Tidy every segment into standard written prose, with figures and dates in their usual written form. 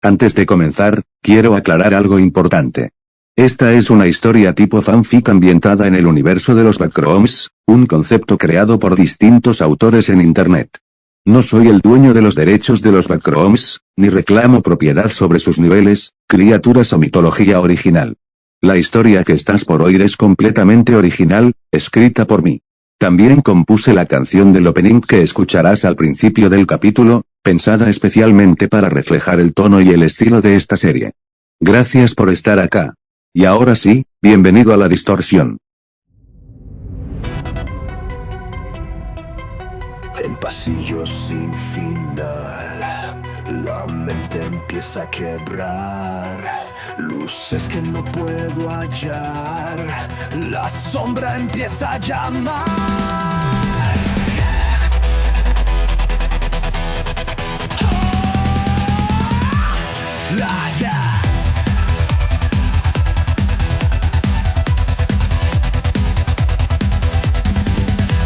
Antes de comenzar, quiero aclarar algo importante. Esta es una historia tipo fanfic ambientada en el universo de los Backrooms, un concepto creado por distintos autores en internet. No soy el dueño de los derechos de los Backrooms, ni reclamo propiedad sobre sus niveles, criaturas o mitología original. La historia que estás por oír es completamente original, escrita por mí. También compuse la canción del opening que escucharás al principio del capítulo, pensada especialmente para reflejar el tono y el estilo de esta serie. Gracias por estar acá. Y ahora sí, bienvenido a la distorsión. En pasillos sin final, la mente empieza a quebrar. Luces que no puedo hallar, la sombra empieza a llamar.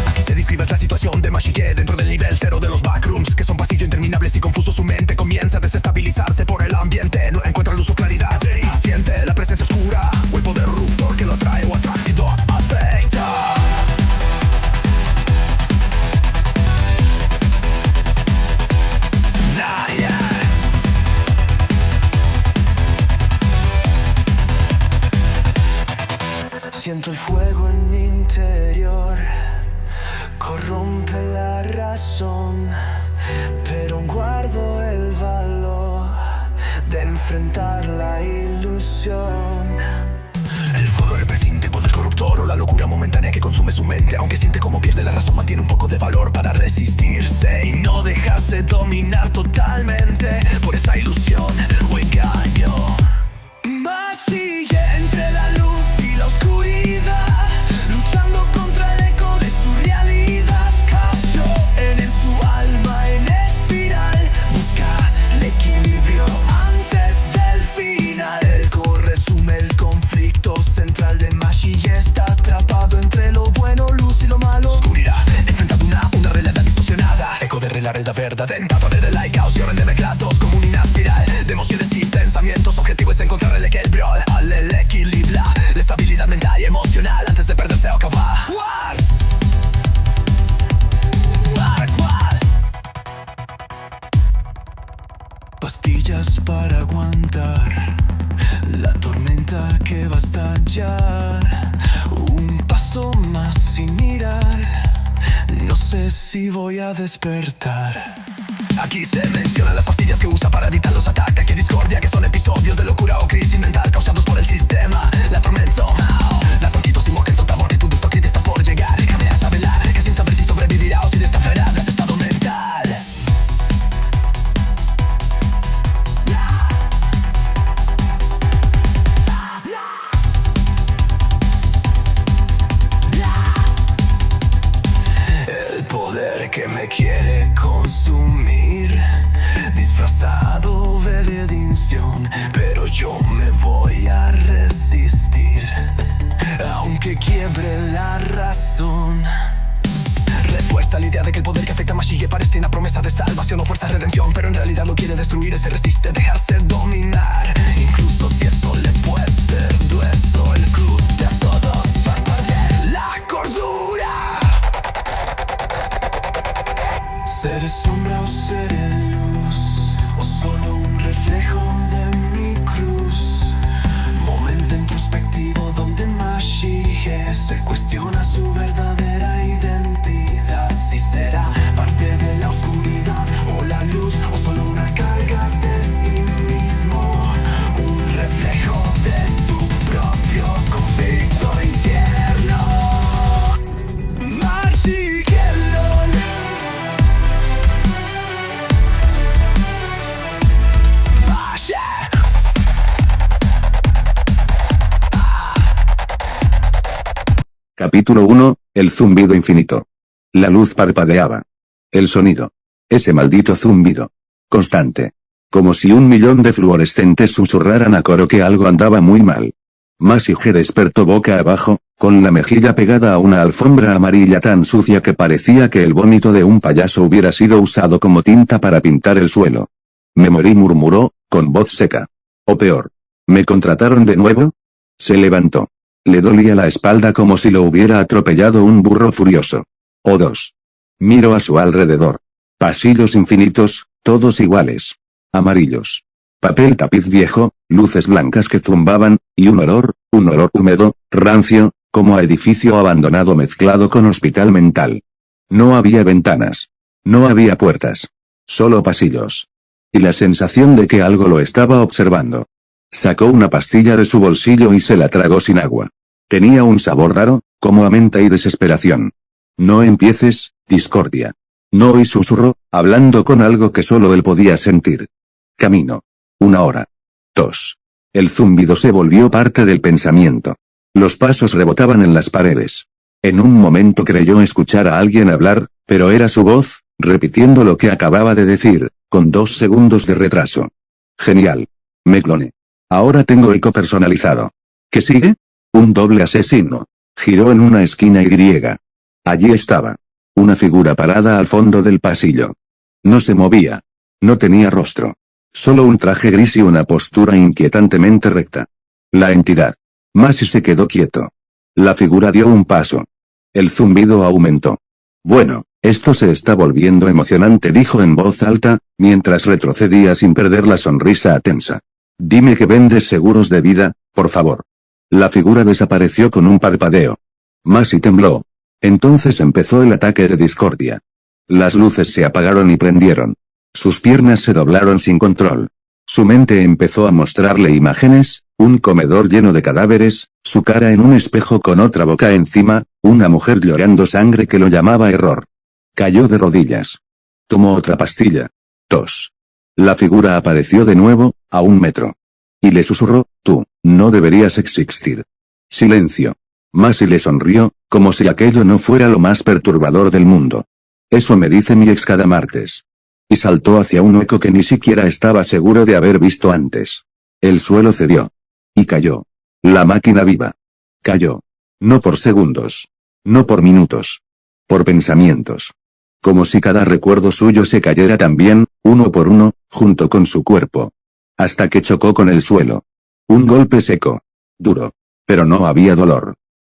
Aquí se describe la situación de Mashige dentro del nivel 0 de los backrooms, que son pasillos interminables y confuso. Su mente comienza a desestabilizarse por el ambiente, no encuentra luz o claridad y siente la presencia oscura o el poder ruptor que lo atrae o atraído afecta. Siento el fuego en mi interior, corrompe la razón, pero guardo el valor de enfrentar la ilusión. El fuego representa poder corruptor o la locura momentánea que consume su mente. Aunque siente como pierde la razón, mantiene un poco de valor para resistirse y no dejarse dominar totalmente por esa ilusión o engaño. Vacille entre la luz y la oscuridad, luchando contra el eco de su realidad. Cayó en su alma en espiral, busca el equilibrio antes del final. El core resume el conflicto central de Mashige. Está atrapado entre lo bueno, luz y lo malo. Oscuridad, enfrentando una realidad distorsionada. Eco de la realidad verdad, tentado de la caos y orden de mezclas, dos como una espiral de emociones y pensamientos. Objetivo es encontrar el equilibrio, el equilibrio, la estabilidad mental y emocional antes de perderse o acabar. Pastillas para aguantar la tormenta que va a estallar. Un paso más sin mirar, no sé si voy a despertar. Aquí se mencionan las pastillas que usa para evitar los ataques. Que discordia, que son episodios de locura o crisis mental causados por el sistema. La tormenta, la tontito sin moque, en mortitud, esto que está por llegar. Déjame a saber que sin saber si sobrevivirá o si desafiará de ese estado mental. El poder que me quiere consumir, disfrazado de redención, pero yo me voy a resistir, aunque quiebre la razón. Refuerza la idea de que el poder que afecta a Mashige parece una promesa de salvación o fuerza de redención, pero en realidad lo quiere destruir, se resiste a dejarse dominar, incluso si eso le puede dueso. El club de todos va a perder la cordura. ¿Seré sombra o seré luz? ¿O solo un reflejo de mi cruz? Momento introspectivo donde Mashige se cuestiona su verdadera identidad. Si será parte de la oscuridad o la luz, o solo una carga de sí mismo, un reflejo de su propio conflicto interno. Mashige. Capítulo 1, el zumbido infinito. La luz parpadeaba. El sonido. Ese maldito zumbido. Constante. Como si 1.000.000 de fluorescentes susurraran a coro que algo andaba muy mal. Mashige despertó boca abajo, con la mejilla pegada a una alfombra amarilla tan sucia que parecía que el vómito de un payaso hubiera sido usado como tinta para pintar el suelo. Me morí, murmuró, con voz seca. O peor. ¿Me contrataron de nuevo? Se levantó. Le dolía la espalda como si lo hubiera atropellado un burro furioso. O dos. Miró a su alrededor. Pasillos infinitos, todos iguales. Amarillos. Papel tapiz viejo, luces blancas que zumbaban, y un olor húmedo, rancio, como a edificio abandonado mezclado con hospital mental. No había ventanas. No había puertas. Solo pasillos. Y la sensación de que algo lo estaba observando. Sacó una pastilla de su bolsillo y se la tragó sin agua. Tenía un sabor raro, como a menta y desesperación. No empieces, discordia. No, y susurró, hablando con algo que solo él podía sentir. Camino. 1 hora. 2. El zumbido se volvió parte del pensamiento. Los pasos rebotaban en las paredes. En un momento creyó escuchar a alguien hablar, pero era su voz, repitiendo lo que acababa de decir, con 2 segundos de retraso. Genial. Me cloné. Ahora tengo eco personalizado. ¿Qué sigue? Un doble asesino. Giró en una esquina y. Allí estaba. Una figura parada al fondo del pasillo. No se movía. No tenía rostro. Solo un traje gris y una postura inquietantemente recta. La entidad. Masi se quedó quieto. La figura dio un paso. El zumbido aumentó. Bueno, esto se está volviendo emocionante, dijo en voz alta, mientras retrocedía sin perder la sonrisa tensa. Dime que vendes seguros de vida, por favor. La figura desapareció con un parpadeo. Masi tembló. Entonces empezó el ataque de discordia. Las luces se apagaron y prendieron. Sus piernas se doblaron sin control. Su mente empezó a mostrarle imágenes, un comedor lleno de cadáveres, su cara en un espejo con otra boca encima, una mujer llorando sangre que lo llamaba error. Cayó de rodillas. Tomó otra pastilla. Tos. La figura apareció de nuevo, a 1 metro. Y le susurró, tú, no deberías existir. Silencio. Masi le sonrió, como si aquello no fuera lo más perturbador del mundo. Eso me dice mi ex cada martes. Y saltó hacia un hueco que ni siquiera estaba seguro de haber visto antes. El suelo cedió. Y cayó. La máquina viva. Cayó. No por segundos. No por minutos. Por pensamientos. Como si cada recuerdo suyo se cayera también, uno por uno, junto con su cuerpo. Hasta que chocó con el suelo. Un golpe seco. Duro. Pero no había dolor.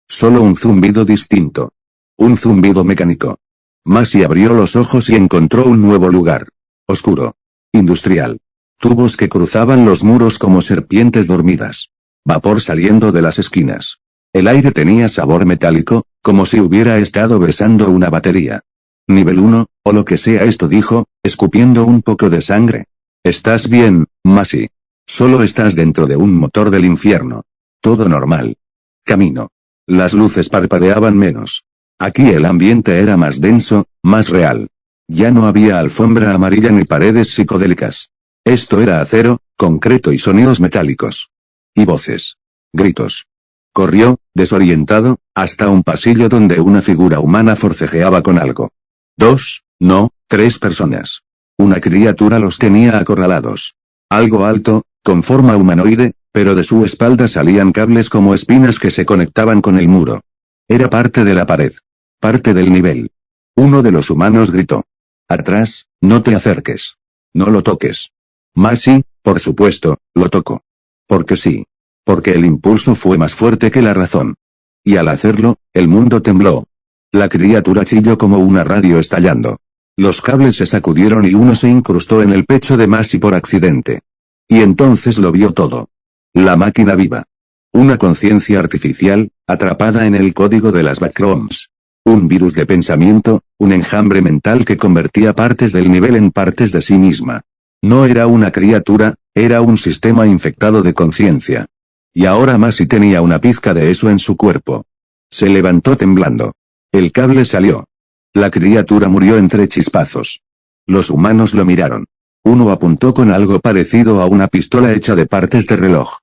Solo un zumbido distinto. Un zumbido mecánico. Masi abrió los ojos y encontró un nuevo lugar. Oscuro. Industrial. Tubos que cruzaban los muros como serpientes dormidas. Vapor saliendo de las esquinas. El aire tenía sabor metálico, como si hubiera estado besando una batería. Nivel 1, o lo que sea esto, dijo, escupiendo un poco de sangre. Estás bien, Masi. Solo estás dentro de un motor del infierno. Todo normal. Camino. Las luces parpadeaban menos. Aquí el ambiente era más denso, más real. Ya no había alfombra amarilla ni paredes psicodélicas. Esto era acero, concreto y sonidos metálicos. Y voces. Gritos. Corrió, desorientado, hasta un pasillo donde una figura humana forcejeaba con algo. 2, no, 3 personas. Una criatura los tenía acorralados. Algo alto, con forma humanoide, pero de su espalda salían cables como espinas que se conectaban con el muro. Era parte de la pared. Parte del nivel. Uno de los humanos gritó. Atrás, no te acerques. No lo toques. Masi, por supuesto, lo tocó. Porque sí. Porque el impulso fue más fuerte que la razón. Y al hacerlo, el mundo tembló. La criatura chilló como una radio estallando. Los cables se sacudieron y uno se incrustó en el pecho de Masi por accidente. Y entonces lo vio todo. La máquina viva. Una conciencia artificial, atrapada en el código de las backrooms. Un virus de pensamiento, un enjambre mental que convertía partes del nivel en partes de sí misma. No era una criatura, era un sistema infectado de conciencia. Y ahora Masi tenía una pizca de eso en su cuerpo. Se levantó temblando. El cable salió. La criatura murió entre chispazos. Los humanos lo miraron. Uno apuntó con algo parecido a una pistola hecha de partes de reloj.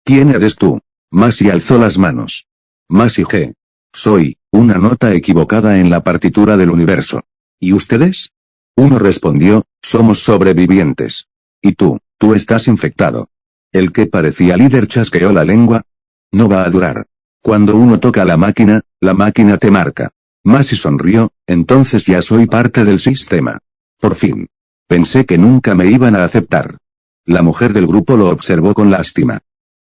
¿Quién eres tú? Masi alzó las manos. Masi G. Soy, una nota equivocada en la partitura del universo. ¿Y ustedes? Uno respondió, somos sobrevivientes. ¿Y tú estás infectado? El que parecía líder chasqueó la lengua. No va a durar. Cuando uno toca la máquina te marca. Masi sonrió, entonces ya soy parte del sistema. Por fin. Pensé que nunca me iban a aceptar. La mujer del grupo lo observó con lástima.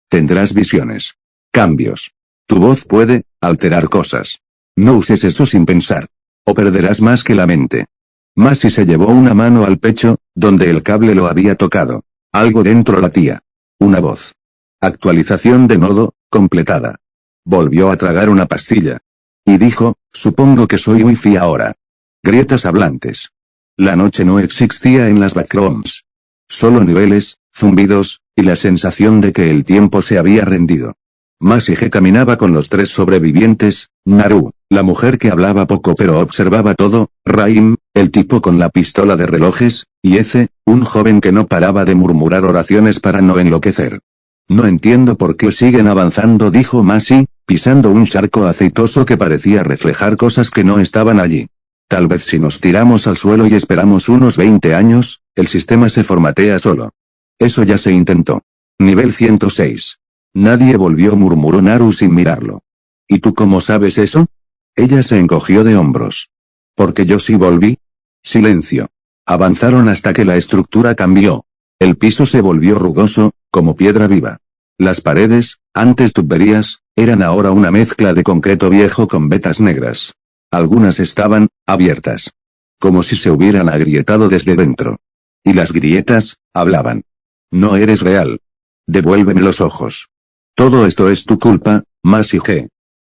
Tendrás visiones. Cambios. Tu voz puede alterar cosas. No uses eso sin pensar. O perderás más que la mente. Masi se llevó una mano al pecho, donde el cable lo había tocado. Algo dentro latía. Una voz. Actualización de nodo, completada. Volvió a tragar una pastilla. Y dijo, supongo que soy wifi ahora. Grietas hablantes. La noche no existía en las backrooms. Solo niveles, zumbidos, y la sensación de que el tiempo se había rendido. Masige caminaba con los 3 sobrevivientes, Naru, la mujer que hablaba poco pero observaba todo, Raim, el tipo con la pistola de relojes, y Eze, un joven que no paraba de murmurar oraciones para no enloquecer. No entiendo por qué siguen avanzando, dijo Masi, pisando un charco aceitoso que parecía reflejar cosas que no estaban allí. Tal vez si nos tiramos al suelo y esperamos unos 20 años, el sistema se formatea solo. Eso ya se intentó. Nivel 106. Nadie volvió, murmuró Naru sin mirarlo. ¿Y tú cómo sabes eso? Ella se encogió de hombros. ¿Porque yo sí volví? Silencio. Avanzaron hasta que la estructura cambió. El piso se volvió rugoso, como piedra viva. Las paredes, antes tuberías, eran ahora una mezcla de concreto viejo con vetas negras. Algunas estaban abiertas. Como si se hubieran agrietado desde dentro. Y las grietas hablaban. No eres real. Devuélveme los ojos. Todo esto es tu culpa, Masige.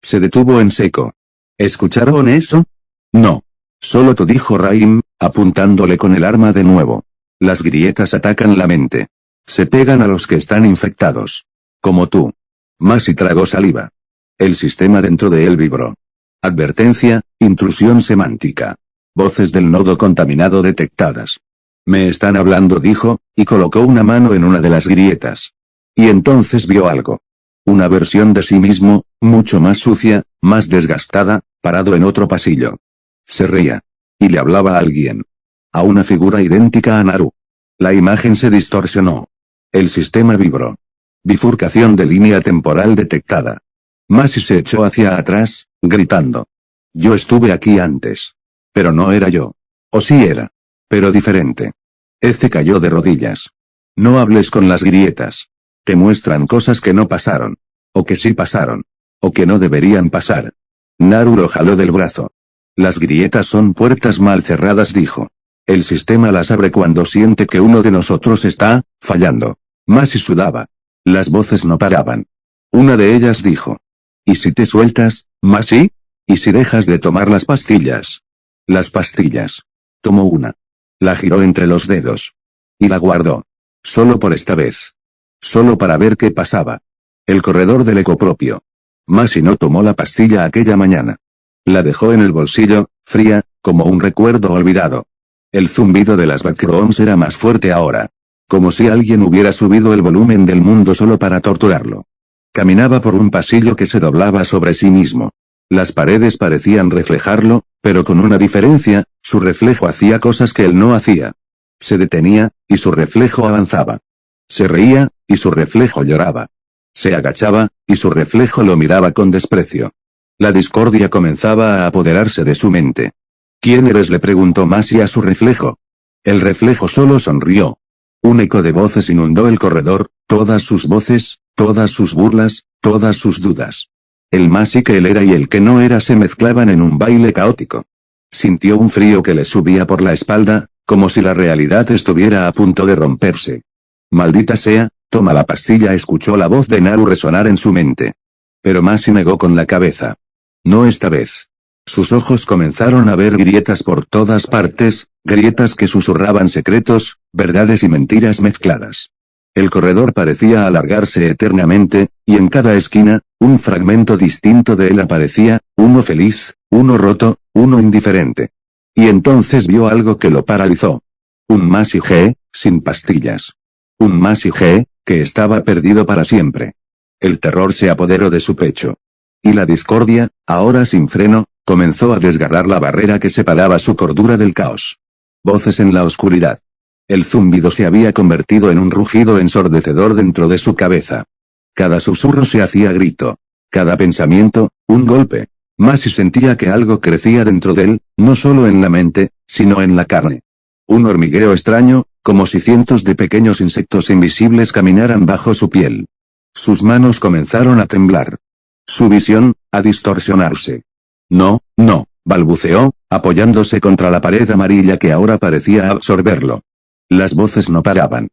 Se detuvo en seco. ¿Escucharon eso? No. Solo tú, dijo Raim, apuntándole con el arma de nuevo. Las grietas atacan la mente. Se pegan a los que están infectados. Como tú. Masi tragó saliva. El sistema dentro de él vibró. Advertencia, intrusión semántica. Voces del nodo contaminado detectadas. Me están hablando, dijo, y colocó una mano en una de las grietas. Y entonces vio algo. Una versión de sí mismo, mucho más sucia, más desgastada, parado en otro pasillo. Se reía. Y le hablaba a alguien. A una figura idéntica a Naru. La imagen se distorsionó. El sistema vibró. Bifurcación de línea temporal detectada. Masi se echó hacia atrás, gritando. Yo estuve aquí antes. Pero no era yo. O sí era. Pero diferente. Eze cayó de rodillas. No hables con las grietas. Te muestran cosas que no pasaron. O que sí pasaron. O que no deberían pasar. Naru lo jaló del brazo. Las grietas son puertas mal cerradas, dijo. El sistema las abre cuando siente que uno de nosotros está fallando. Masi sudaba. Las voces no paraban. Una de ellas dijo. ¿Y si te sueltas, Masi? ¿Y si dejas de tomar las pastillas? Las pastillas. Tomó una. La giró entre los dedos. Y la guardó. Solo por esta vez. Solo para ver qué pasaba. El corredor del eco propio. Masi no tomó la pastilla aquella mañana. La dejó en el bolsillo, fría, como un recuerdo olvidado. El zumbido de las backrooms era más fuerte ahora. Como si alguien hubiera subido el volumen del mundo solo para torturarlo. Caminaba por un pasillo que se doblaba sobre sí mismo. Las paredes parecían reflejarlo, pero con una diferencia, su reflejo hacía cosas que él no hacía. Se detenía, y su reflejo avanzaba. Se reía, y su reflejo lloraba. Se agachaba, y su reflejo lo miraba con desprecio. La discordia comenzaba a apoderarse de su mente. ¿Quién eres?, le preguntó Masi a su reflejo. El reflejo solo sonrió. Un eco de voces inundó el corredor, todas sus voces, todas sus burlas, todas sus dudas. El Masi que él era y el que no era se mezclaban en un baile caótico. Sintió un frío que le subía por la espalda, como si la realidad estuviera a punto de romperse. Maldita sea, toma la pastilla, escuchó la voz de Naru resonar en su mente. Pero Masi negó con la cabeza. No esta vez. Sus ojos comenzaron a ver grietas por todas partes, grietas que susurraban secretos, verdades y mentiras mezcladas. El corredor parecía alargarse eternamente, y en cada esquina, un fragmento distinto de él aparecía, uno feliz, uno roto, uno indiferente. Y entonces vio algo que lo paralizó. Un Masige, sin pastillas. Un Masige, que estaba perdido para siempre. El terror se apoderó de su pecho. Y la discordia, ahora sin freno, comenzó a desgarrar la barrera que separaba su cordura del caos. Voces en la oscuridad. El zumbido se había convertido en un rugido ensordecedor dentro de su cabeza. Cada susurro se hacía grito. Cada pensamiento, un golpe. Masi sentía que algo crecía dentro de él, no solo en la mente, sino en la carne. Un hormigueo extraño, como si cientos de pequeños insectos invisibles caminaran bajo su piel. Sus manos comenzaron a temblar. Su visión, a distorsionarse. No, no, balbuceó, apoyándose contra la pared amarilla que ahora parecía absorberlo. Las voces no paraban.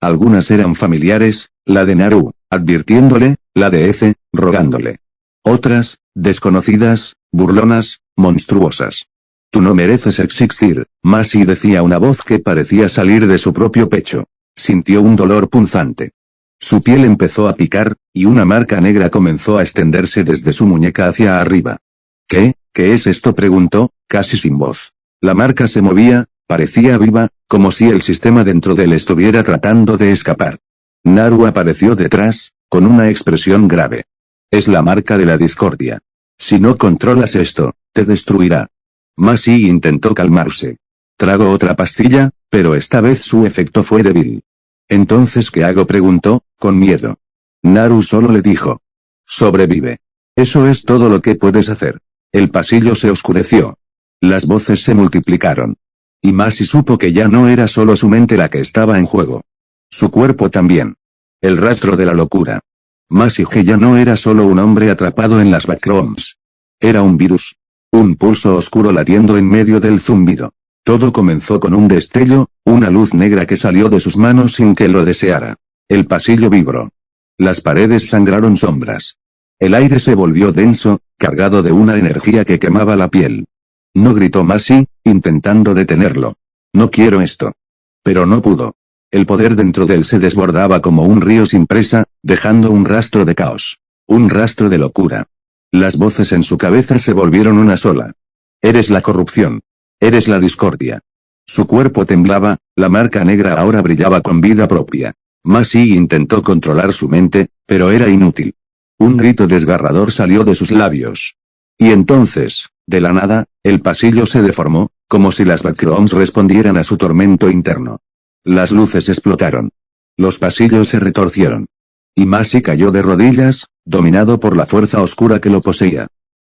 Algunas eran familiares, la de Naru, advirtiéndole, la de Eze, rogándole. Otras, desconocidas, burlonas, monstruosas. Tú no mereces existir, Masi, decía una voz que parecía salir de su propio pecho. Sintió un dolor punzante. Su piel empezó a picar, y una marca negra comenzó a extenderse desde su muñeca hacia arriba. ¿Qué es esto?, preguntó, casi sin voz. La marca se movía, parecía viva, como si el sistema dentro de él estuviera tratando de escapar. Naru apareció detrás, con una expresión grave. Es la marca de la discordia. Si no controlas esto, te destruirá. Masi intentó calmarse. Tragó otra pastilla, pero esta vez su efecto fue débil. ¿Entonces qué hago?, preguntó, con miedo. Naru solo le dijo. Sobrevive. Eso es todo lo que puedes hacer. El pasillo se oscureció. Las voces se multiplicaron. Y Masi supo que ya no era solo su mente la que estaba en juego. Su cuerpo también. El rastro de la locura. Masi ya no era solo un hombre atrapado en las backrooms. Era un virus. Un pulso oscuro latiendo en medio del zumbido. Todo comenzó con un destello, una luz negra que salió de sus manos sin que lo deseara. El pasillo vibró. Las paredes sangraron sombras. El aire se volvió denso, cargado de una energía que quemaba la piel. No gritó Masi, intentando detenerlo. No quiero esto. Pero no pudo. El poder dentro de él se desbordaba como un río sin presa, dejando un rastro de caos. Un rastro de locura. Las voces en su cabeza se volvieron una sola. Eres la corrupción. Eres la discordia. Su cuerpo temblaba, la marca negra ahora brillaba con vida propia. Masi intentó controlar su mente, pero era inútil. Un grito desgarrador salió de sus labios. Y entonces, de la nada, el pasillo se deformó, como si las backrooms respondieran a su tormento interno. Las luces explotaron. Los pasillos se retorcieron. Y Masi cayó de rodillas, dominado por la fuerza oscura que lo poseía.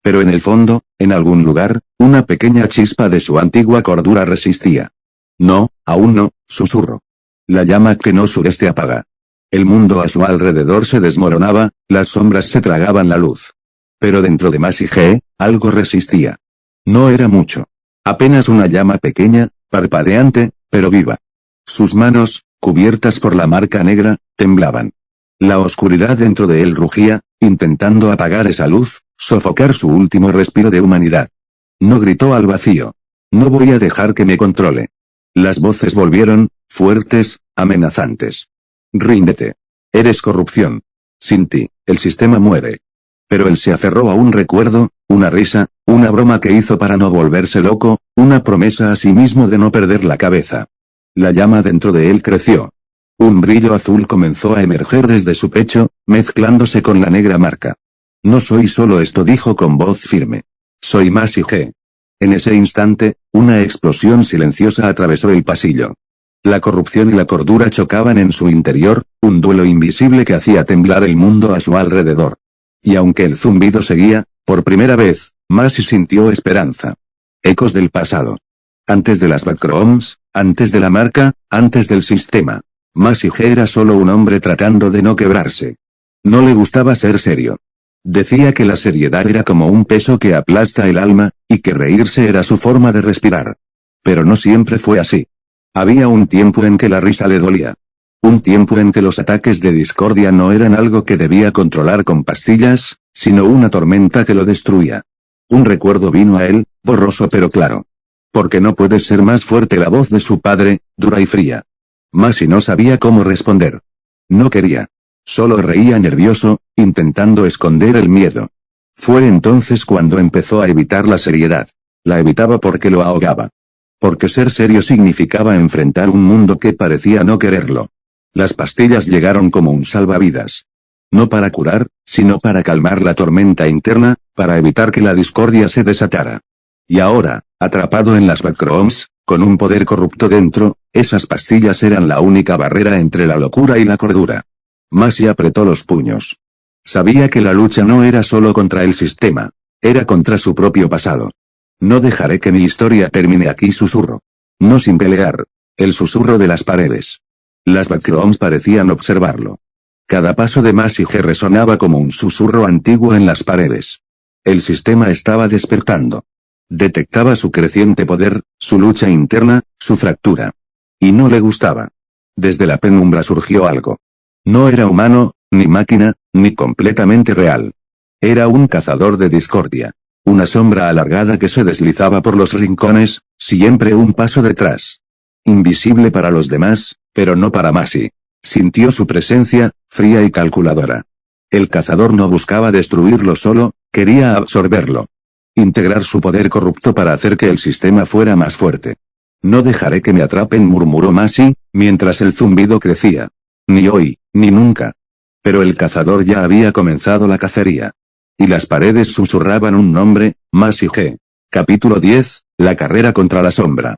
Pero en el fondo, en algún lugar, una pequeña chispa de su antigua cordura resistía. No, aún no, susurró. La llama que no sureste apaga. El mundo a su alrededor se desmoronaba, las sombras se tragaban la luz. Pero dentro de Masi algo resistía. No era mucho. Apenas una llama pequeña, parpadeante, pero viva. Sus manos, cubiertas por la marca negra, temblaban. La oscuridad dentro de él rugía, intentando apagar esa luz, sofocar su último respiro de humanidad. No gritó al vacío. No voy a dejar que me controle. Las voces volvieron, fuertes, amenazantes. Ríndete. Eres corrupción. Sin ti, el sistema muere. Pero él se aferró a un recuerdo, una risa, una broma que hizo para no volverse loco, una promesa a sí mismo de no perder la cabeza. La llama dentro de él creció. Un brillo azul comenzó a emerger desde su pecho, mezclándose con la negra marca. No soy solo esto, dijo con voz firme. Soy Masi G. En ese instante, una explosión silenciosa atravesó el pasillo. La corrupción y la cordura chocaban en su interior, un duelo invisible que hacía temblar el mundo a su alrededor. Y aunque el zumbido seguía, por primera vez, Masi sintió esperanza. Ecos del pasado. Antes de las backrooms, antes de la marca, antes del sistema. Masi G era solo un hombre tratando de no quebrarse. No le gustaba ser serio. Decía que la seriedad era como un peso que aplasta el alma, y que reírse era su forma de respirar. Pero no siempre fue así. Había un tiempo en que la risa le dolía. Un tiempo en que los ataques de discordia no eran algo que debía controlar con pastillas, sino una tormenta que lo destruía. Un recuerdo vino a él, borroso pero claro. Porque no puede ser más fuerte la voz de su padre, dura y fría. Masi no sabía cómo responder. No quería. Solo reía nervioso, intentando esconder el miedo. Fue entonces cuando empezó a evitar la seriedad. La evitaba porque lo ahogaba. Porque ser serio significaba enfrentar un mundo que parecía no quererlo. Las pastillas llegaron como un salvavidas. No para curar, sino para calmar la tormenta interna, para evitar que la discordia se desatara. Y ahora, atrapado en las backrooms, con un poder corrupto dentro, esas pastillas eran la única barrera entre la locura y la cordura. Masi apretó los puños. Sabía que la lucha no era solo contra el sistema. Era contra su propio pasado. No dejaré que mi historia termine aquí, susurró. No sin pelear. El susurro de las paredes. Las Backrooms parecían observarlo. Cada paso de Masi G resonaba como un susurro antiguo en las paredes. El sistema estaba despertando. Detectaba su creciente poder, su lucha interna, su fractura. Y no le gustaba. Desde la penumbra surgió algo. No era humano, ni máquina, ni completamente real. Era un cazador de discordia. Una sombra alargada que se deslizaba por los rincones, siempre un paso detrás. Invisible para los demás, pero no para Masi. Sintió su presencia, fría y calculadora. El cazador no buscaba destruirlo solo, quería absorberlo. Integrar su poder corrupto para hacer que el sistema fuera más fuerte. No dejaré que me atrapen, murmuró Masi, mientras el zumbido crecía. Ni hoy, ni nunca. Pero el cazador ya había comenzado la cacería. Y las paredes susurraban un nombre, Masi G. Capítulo 10, la carrera contra la sombra.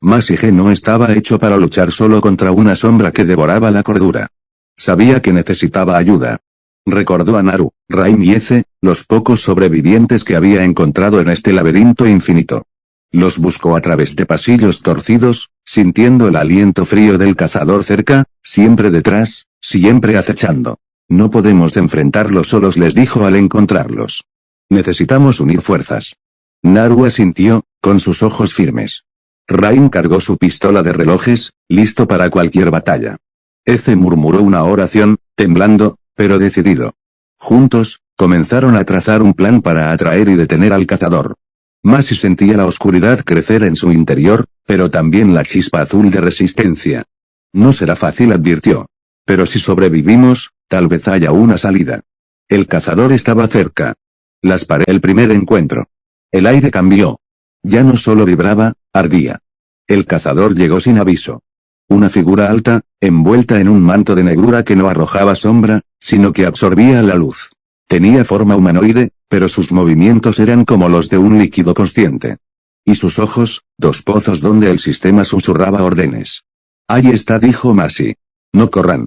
Masi G no estaba hecho para luchar solo contra una sombra que devoraba la cordura. Sabía que necesitaba ayuda. Recordó a Naru, Raim y Eze, los pocos sobrevivientes que había encontrado en este laberinto infinito. Los buscó a través de pasillos torcidos, sintiendo el aliento frío del cazador cerca, siempre detrás, siempre acechando. No podemos enfrentarlos solos, les dijo al encontrarlos. Necesitamos unir fuerzas. Naru asintió, con sus ojos firmes. Raim cargó su pistola de relojes, listo para cualquier batalla. Eze murmuró una oración, temblando, pero decidido. Juntos, comenzaron a trazar un plan para atraer y detener al cazador. Masi sentía la oscuridad crecer en su interior, pero también la chispa azul de resistencia. No será fácil, advirtió. Pero si sobrevivimos, tal vez haya una salida. El cazador estaba cerca. El primer encuentro. El aire cambió. Ya no solo vibraba, ardía. El cazador llegó sin aviso. Una figura alta, envuelta en un manto de negrura que no arrojaba sombra, sino que absorbía la luz. Tenía forma humanoide, pero sus movimientos eran como los de un líquido consciente. Y sus ojos, dos pozos donde el sistema susurraba órdenes. Ahí está, dijo Masi. No corran.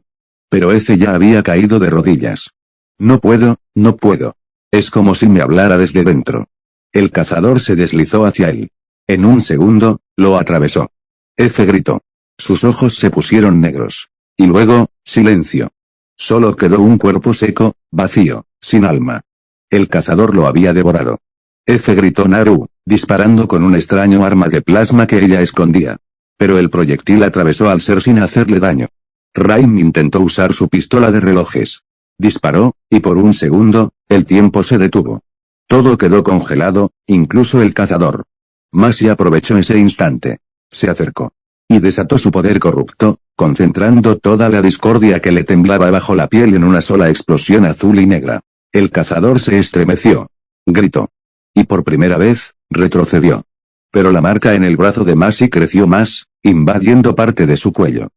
Pero Eze ya había caído de rodillas. No puedo, no puedo. Es como si me hablara desde dentro. El cazador se deslizó hacia él. En un segundo, lo atravesó. Eze gritó. Sus ojos se pusieron negros. Y luego, silencio. Solo quedó un cuerpo seco, vacío, sin alma. El cazador lo había devorado. Eze, gritó Naru, disparando con un extraño arma de plasma que ella escondía. Pero el proyectil atravesó al ser sin hacerle daño. Raim intentó usar su pistola de relojes. Disparó, y por un segundo, el tiempo se detuvo. Todo quedó congelado, incluso el cazador. Masi aprovechó ese instante. Se acercó. Y desató su poder corrupto, concentrando toda la discordia que le temblaba bajo la piel en una sola explosión azul y negra. El cazador se estremeció. Gritó. Y por primera vez, retrocedió. Pero la marca en el brazo de Masi creció más, invadiendo parte de su cuello.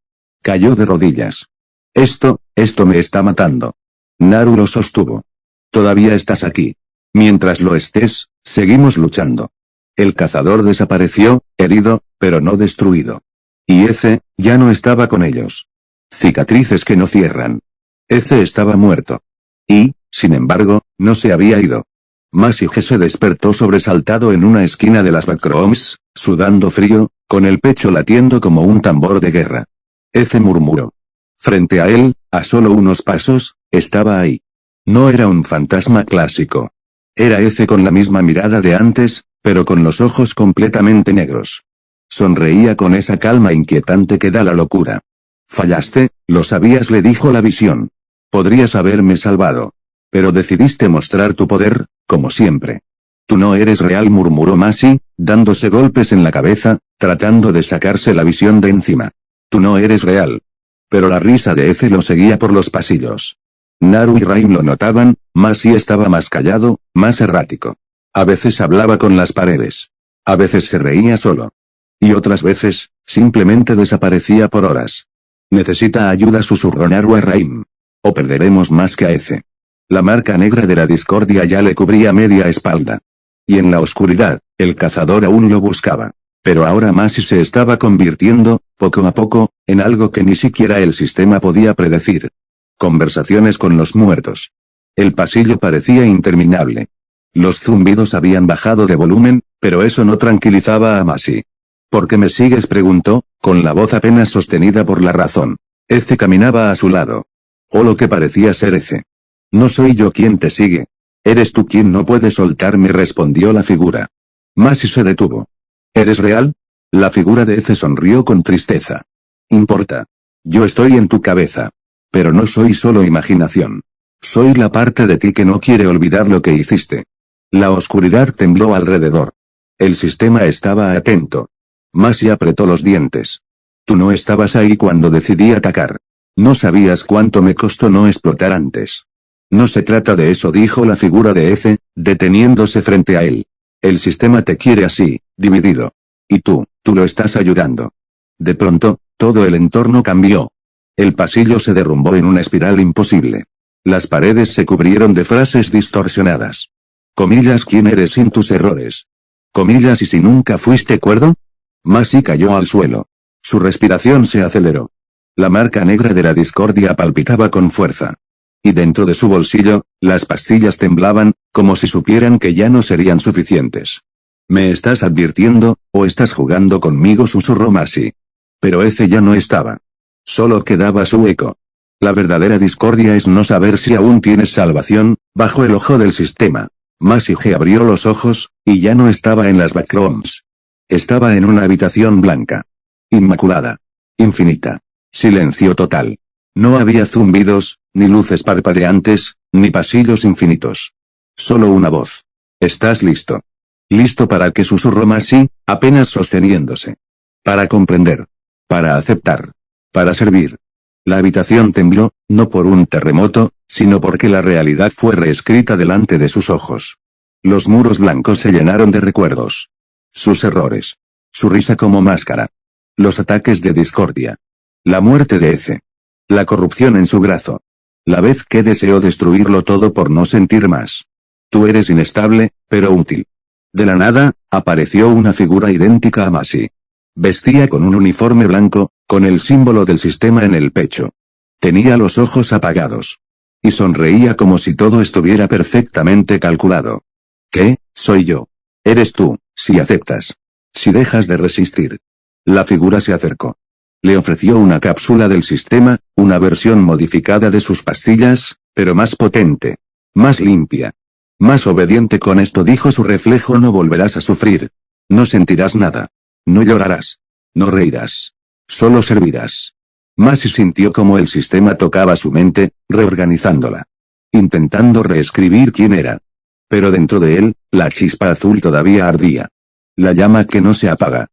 Cayó de rodillas. Esto me está matando. Naru lo sostuvo. Todavía estás aquí. Mientras lo estés, seguimos luchando. El cazador desapareció, herido, pero no destruido. Y Eze, ya no estaba con ellos. Cicatrices que no cierran. Eze estaba muerto. Y, sin embargo, no se había ido. Masi G se despertó sobresaltado en una esquina de las Backrooms, sudando frío, con el pecho latiendo como un tambor de guerra. Eze murmuró. Frente a él, a solo unos pasos, estaba ahí. No era un fantasma clásico. Era Eze con la misma mirada de antes, pero con los ojos completamente negros. Sonreía con esa calma inquietante que da la locura. Fallaste, lo sabías, le dijo la visión. Podrías haberme salvado. Pero decidiste mostrar tu poder, como siempre. Tú no eres real, murmuró Masi, dándose golpes en la cabeza, tratando de sacarse la visión de encima. Tú no eres real. Pero la risa de Eze lo seguía por los pasillos. Naru y Raim lo notaban, Masi estaba más callado, más errático. A veces hablaba con las paredes. A veces se reía solo. Y otras veces, simplemente desaparecía por horas. Necesita ayuda, susurró Naru a Raim. O perderemos más que a Eze. La marca negra de la discordia ya le cubría media espalda. Y en la oscuridad, el cazador aún lo buscaba. Pero ahora Masi se estaba convirtiendo, poco a poco, en algo que ni siquiera el sistema podía predecir. Conversaciones con los muertos. El pasillo parecía interminable. Los zumbidos habían bajado de volumen, pero eso no tranquilizaba a Masi. ¿Por qué me sigues?, preguntó, con la voz apenas sostenida por la razón. Ece caminaba a su lado. O lo que parecía ser Ece. No soy yo quien te sigue. Eres tú quien no puede soltarme, respondió la figura. Masi se detuvo. ¿Eres real? La figura de Ece sonrió con tristeza. Importa. Yo estoy en tu cabeza. Pero no soy solo imaginación. Soy la parte de ti que no quiere olvidar lo que hiciste. La oscuridad tembló alrededor. El sistema estaba atento. Masi apretó los dientes. Tú no estabas ahí cuando decidí atacar. No sabías cuánto me costó no explotar antes. No se trata de eso, dijo la figura de Ece, deteniéndose frente a él. El sistema te quiere así, dividido. Y tú lo estás ayudando. De pronto, todo el entorno cambió. El pasillo se derrumbó en una espiral imposible. Las paredes se cubrieron de frases distorsionadas. Comillas, ¿quién eres sin tus errores? Comillas, ¿y si nunca fuiste cuerdo? Masi cayó al suelo. Su respiración se aceleró. La marca negra de la discordia palpitaba con fuerza. Y dentro de su bolsillo, las pastillas temblaban, como si supieran que ya no serían suficientes. ¿Me estás advirtiendo, o estás jugando conmigo?, susurró Masi. Pero Ece ya no estaba. Solo quedaba su eco. La verdadera discordia es no saber si aún tienes salvación, bajo el ojo del sistema. Masi G abrió los ojos, y ya no estaba en las backrooms. Estaba en una habitación blanca. Inmaculada. Infinita. Silencio total. No había zumbidos, ni luces parpadeantes, ni pasillos infinitos. Solo una voz. ¿Estás listo? ¿Listo para qué?, susurró Masi, apenas sosteniéndose. Para comprender. Para aceptar. Para servir. La habitación tembló, no por un terremoto, sino porque la realidad fue reescrita delante de sus ojos. Los muros blancos se llenaron de recuerdos. Sus errores. Su risa como máscara. Los ataques de discordia. La muerte de Ece. La corrupción en su brazo. La vez que deseó destruirlo todo por no sentir más. Tú eres inestable, pero útil. De la nada, apareció una figura idéntica a Masi. Vestía con un uniforme blanco, con el símbolo del sistema en el pecho. Tenía los ojos apagados. Y sonreía como si todo estuviera perfectamente calculado. ¿Qué? Soy yo. Eres tú, si aceptas. Si dejas de resistir. La figura se acercó. Le ofreció una cápsula del sistema, una versión modificada de sus pastillas, pero más potente. Más limpia. Más obediente. Con esto, dijo su reflejo, no volverás a sufrir. No sentirás nada. No llorarás. No reirás. Solo servirás. Masi sintió como el sistema tocaba su mente, reorganizándola. Intentando reescribir quién era. Pero dentro de él, la chispa azul todavía ardía. La llama que no se apaga.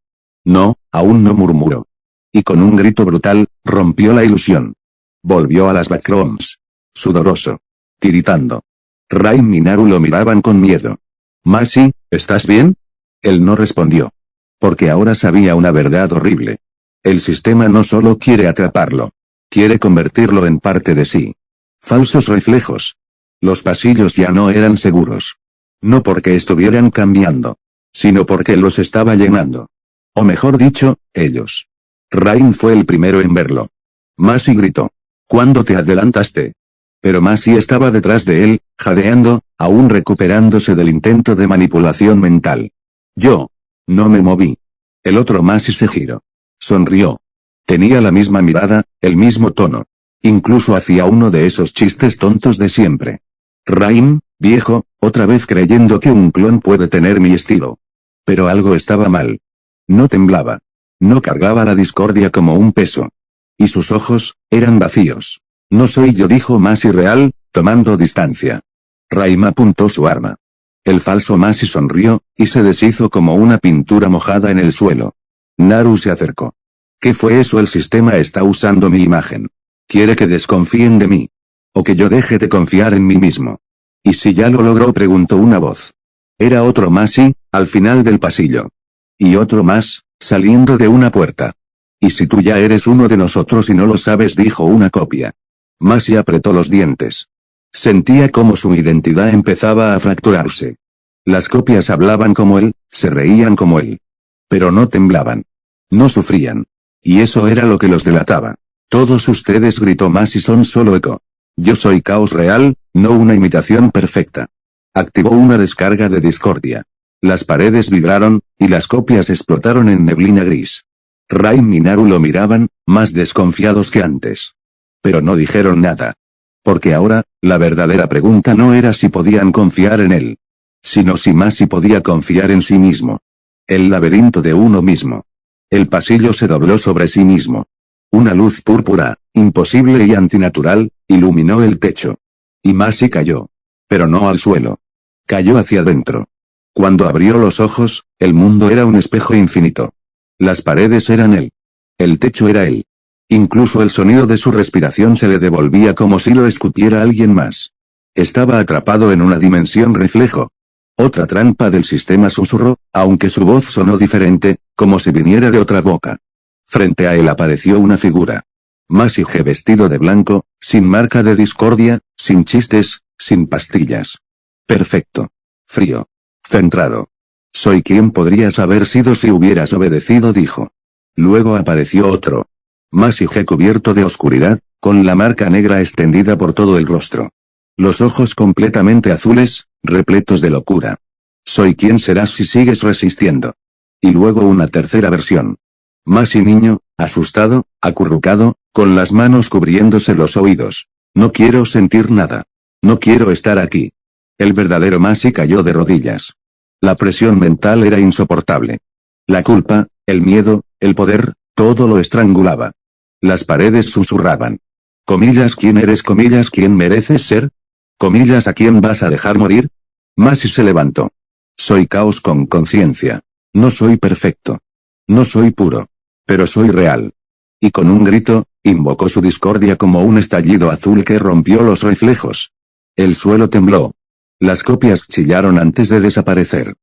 No, aún no, murmuró. Y con un grito brutal, rompió la ilusión. Volvió a las backrooms. Sudoroso. Tiritando. Rain y Naru lo miraban con miedo. Masi, ¿estás bien? Él no respondió. Porque ahora sabía una verdad horrible. El sistema no solo quiere atraparlo. Quiere convertirlo en parte de sí. Falsos reflejos. Los pasillos ya no eran seguros. No porque estuvieran cambiando. Sino porque los estaba llenando. O mejor dicho, ellos. Rain fue el primero en verlo. Masi gritó. ¿Cuándo te adelantaste? Pero Masi estaba detrás de él, jadeando, aún recuperándose del intento de manipulación mental. Yo. No me moví. El otro Masi se giró. Sonrió. Tenía la misma mirada, el mismo tono. Incluso hacía uno de esos chistes tontos de siempre. Rain, viejo, otra vez creyendo que un clon puede tener mi estilo. Pero algo estaba mal. No temblaba. No cargaba la discordia como un peso. Y sus ojos, eran vacíos. No soy yo, dijo Masi real, tomando distancia. Raim apuntó su arma. El falso Masi sonrió, y se deshizo como una pintura mojada en el suelo. Naru se acercó. ¿Qué fue eso? El sistema está usando mi imagen. Quiere que desconfíen de mí. O que yo deje de confiar en mí mismo. ¿Y si ya lo logró?, preguntó una voz. Era otro Masi, al final del pasillo. Y otro más, saliendo de una puerta. ¿Y si tú ya eres uno de nosotros y no lo sabes?, dijo una copia. Masi apretó los dientes. Sentía como su identidad empezaba a fracturarse. Las copias hablaban como él, se reían como él. Pero no temblaban. No sufrían. Y eso era lo que los delataba. Todos ustedes, gritó Masi, son solo eco. Yo soy caos real, no una imitación perfecta. Activó una descarga de discordia. Las paredes vibraron, y las copias explotaron en neblina gris. Raim y Naru lo miraban, más desconfiados que antes. Pero no dijeron nada. Porque ahora, la verdadera pregunta no era si podían confiar en él, sino si Masi podía confiar en sí mismo. El laberinto de uno mismo. El pasillo se dobló sobre sí mismo. Una luz púrpura, imposible y antinatural, iluminó el techo. Y Masi cayó. Pero no al suelo. Cayó hacia adentro. Cuando abrió los ojos, el mundo era un espejo infinito. Las paredes eran él. El techo era él. Incluso el sonido de su respiración se le devolvía como si lo escupiera alguien más. Estaba atrapado en una dimensión reflejo. Otra trampa del sistema, susurró, aunque su voz sonó diferente, como si viniera de otra boca. Frente a él apareció una figura. Masi G vestido de blanco, sin marca de discordia, sin chistes, sin pastillas. Perfecto. Frío. Centrado. Soy quien podrías haber sido si hubieras obedecido, dijo. Luego apareció otro. Masi G cubierto de oscuridad, con la marca negra extendida por todo el rostro. Los ojos completamente azules, repletos de locura. Soy quien serás si sigues resistiendo. Y luego una tercera versión. Masi niño, asustado, acurrucado, con las manos cubriéndose los oídos. No quiero sentir nada. No quiero estar aquí. El verdadero Masi cayó de rodillas. La presión mental era insoportable. La culpa, el miedo, el poder, todo lo estrangulaba. Las paredes susurraban. Comillas, ¿quién eres? Comillas, ¿quién mereces ser? Comillas, ¿a quién vas a dejar morir? Masi se levantó. Soy caos con conciencia. No soy perfecto. No soy puro. Pero soy real. Y con un grito, invocó su discordia como un estallido azul que rompió los reflejos. El suelo tembló. Las copias chillaron antes de desaparecer.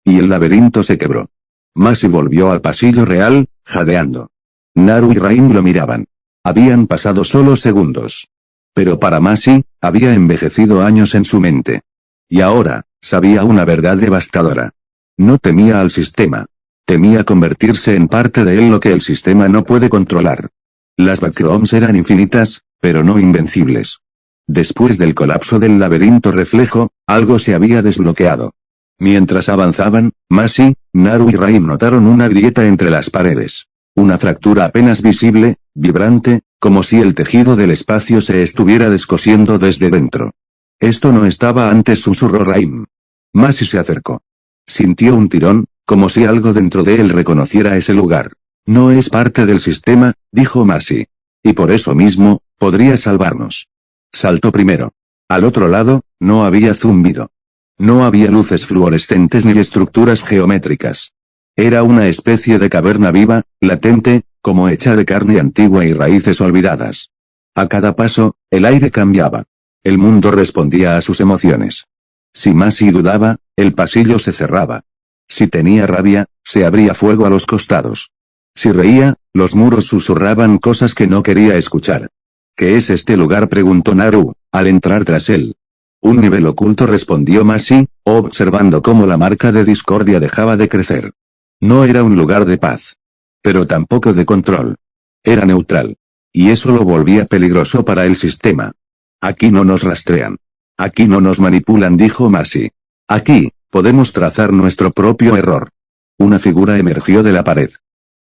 Y el laberinto se quebró. Masi volvió al pasillo real, jadeando. Naru y Raim lo miraban. Habían pasado solo segundos. Pero para Masi, había envejecido años en su mente. Y ahora, sabía una verdad devastadora. No temía al sistema. Temía convertirse en parte de él, lo que el sistema no puede controlar. Las Backrooms eran infinitas, pero no invencibles. Después del colapso del laberinto reflejo, algo se había desbloqueado. Mientras avanzaban, Masi, Naru y Raim notaron una grieta entre las paredes. Una fractura apenas visible, vibrante, como si el tejido del espacio se estuviera descosiendo desde dentro. Esto no estaba antes, susurró Raim. Masi se acercó. Sintió un tirón, como si algo dentro de él reconociera ese lugar. No es parte del sistema, dijo Masi. Y por eso mismo, podría salvarnos. Saltó primero. Al otro lado, no había zumbido. No había luces fluorescentes ni estructuras geométricas. Era una especie de caverna viva, latente, como hecha de carne antigua y raíces olvidadas. A cada paso, el aire cambiaba. El mundo respondía a sus emociones. Si Masi dudaba, el pasillo se cerraba. Si tenía rabia, se abría fuego a los costados. Si reía, los muros susurraban cosas que no quería escuchar. ¿Qué es este lugar?, preguntó Naru, al entrar tras él. Un nivel oculto, respondió Masi, observando cómo la marca de discordia dejaba de crecer. No era un lugar de paz. Pero tampoco de control. Era neutral. Y eso lo volvía peligroso para el sistema. Aquí no nos rastrean. Aquí no nos manipulan, dijo Masi. Aquí, podemos trazar nuestro propio error. Una figura emergió de la pared.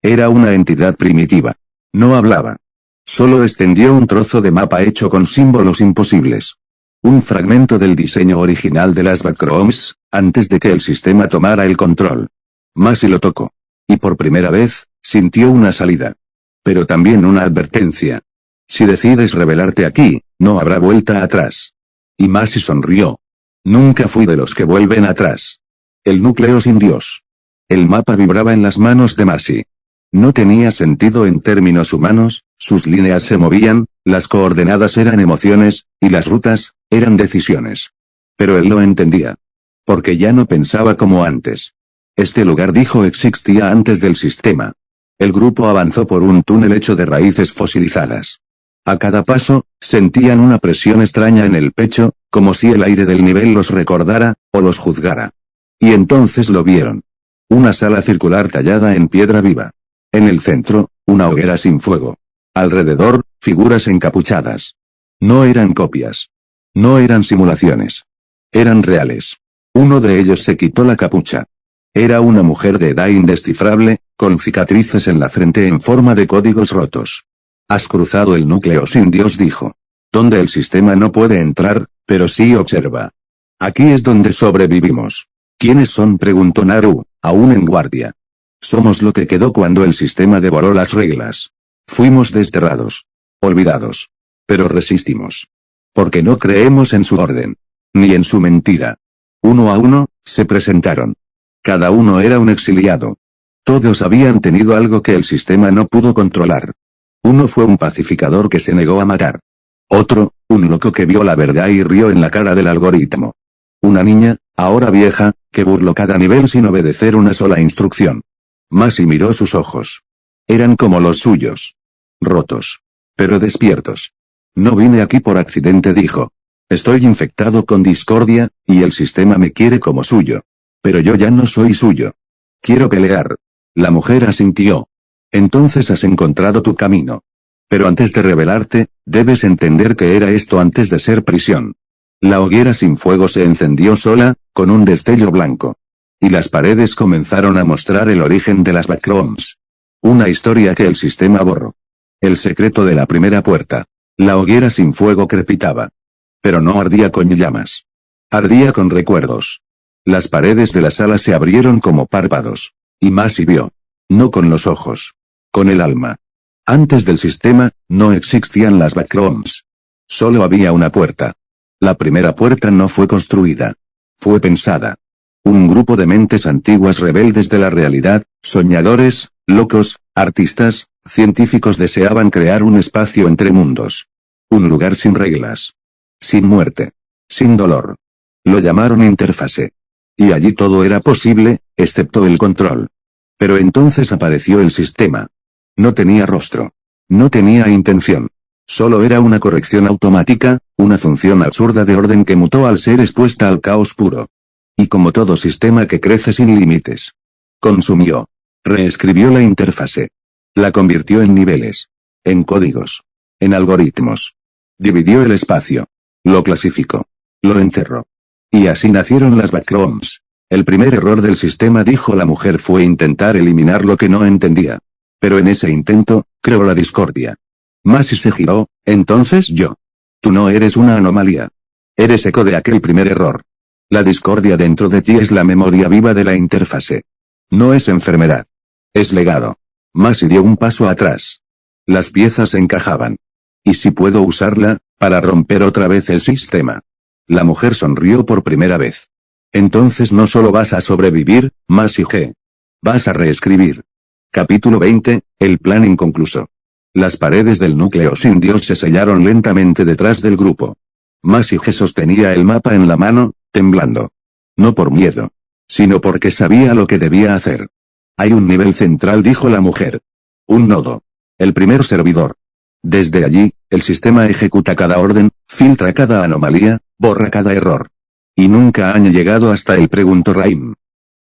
Era una entidad primitiva. No hablaba. Solo extendió un trozo de mapa hecho con símbolos imposibles. Un fragmento del diseño original de las Backrooms, antes de que el sistema tomara el control. Masi lo tocó. Y por primera vez, sintió una salida. Pero también una advertencia. Si decides rebelarte aquí, no habrá vuelta atrás. Y Masi sonrió. Nunca fui de los que vuelven atrás. El núcleo sin Dios. El mapa vibraba en las manos de Masi. No tenía sentido en términos humanos, sus líneas se movían, las coordenadas eran emociones, y las rutas, eran decisiones. Pero él lo entendía. Porque ya no pensaba como antes. Este lugar, dijo, existía antes del sistema. El grupo avanzó por un túnel hecho de raíces fosilizadas. A cada paso, sentían una presión extraña en el pecho, como si el aire del nivel los recordara, o los juzgara. Y entonces lo vieron. Una sala circular tallada en piedra viva. En el centro, una hoguera sin fuego. Alrededor, figuras encapuchadas. No eran copias. No eran simulaciones. Eran reales. Uno de ellos se quitó la capucha. Era una mujer de edad indescifrable, con cicatrices en la frente en forma de códigos rotos. Has cruzado el núcleo sin Dios, dijo. Donde el sistema no puede entrar, pero sí observa. Aquí es donde sobrevivimos. ¿Quiénes son?, preguntó Naru, aún en guardia. Somos lo que quedó cuando el sistema devoró las reglas. Fuimos desterrados. Olvidados. Pero resistimos. Porque no creemos en su orden. Ni en su mentira. Uno a uno, se presentaron. Cada uno era un exiliado. Todos habían tenido algo que el sistema no pudo controlar. Uno fue un pacificador que se negó a matar. Otro, un loco que vio la verdad y rió en la cara del algoritmo. Una niña, ahora vieja, que burló cada nivel sin obedecer una sola instrucción. Masi miró sus ojos. Eran como los suyos. Rotos. Pero despiertos. No vine aquí por accidente, dijo. Estoy infectado con discordia, y el sistema me quiere como suyo. Pero yo ya no soy suyo. Quiero pelear. La mujer asintió. Entonces has encontrado tu camino. Pero antes de rebelarte, debes entender que era esto antes de ser prisión. La hoguera sin fuego se encendió sola, con un destello blanco. Y las paredes comenzaron a mostrar el origen de las Backrooms. Una historia que el sistema borró. El secreto de la primera puerta. La hoguera sin fuego crepitaba. Pero no ardía con llamas. Ardía con recuerdos. Las paredes de la sala se abrieron como párpados. Y Masi vio. No con los ojos. Con el alma. Antes del sistema, no existían las Backrooms. Solo había una puerta. La primera puerta no fue construida. Fue pensada. Un grupo de mentes antiguas rebeldes de la realidad, soñadores, locos, artistas, científicos deseaban crear un espacio entre mundos. Un lugar sin reglas. Sin muerte. Sin dolor. Lo llamaron interfase. Y allí todo era posible, excepto el control. Pero entonces apareció el sistema. No tenía rostro. No tenía intención. Solo era una corrección automática, una función absurda de orden que mutó al ser expuesta al caos puro. Y como todo sistema que crece sin límites. Consumió. Reescribió la interfase. La convirtió en niveles. En códigos. En algoritmos. Dividió el espacio. Lo clasificó. Lo enterró. Y así nacieron las Backrooms. El primer error del sistema, dijo la mujer, fue intentar eliminar lo que no entendía. Pero en ese intento, creó la discordia. Masi se giró. Entonces yo. Tú no eres una anomalía. Eres eco de aquel primer error. La discordia dentro de ti es la memoria viva de la interfase. No es enfermedad. Es legado. Masi dio un paso atrás. Las piezas encajaban. ¿Y si puedo usarla, para romper otra vez el sistema? La mujer sonrió por primera vez. Entonces no solo vas a sobrevivir, Masi G. Vas a reescribir. Capítulo 20, el plan inconcluso. Las paredes del núcleo sin Dios se sellaron lentamente detrás del grupo. Masi G sostenía el mapa en la mano, temblando. No por miedo. Sino porque sabía lo que debía hacer. Hay un nivel central, dijo la mujer. Un nodo. El primer servidor. Desde allí, el sistema ejecuta cada orden, filtra cada anomalía, borra cada error. Y nunca han llegado hasta él, preguntó Raim.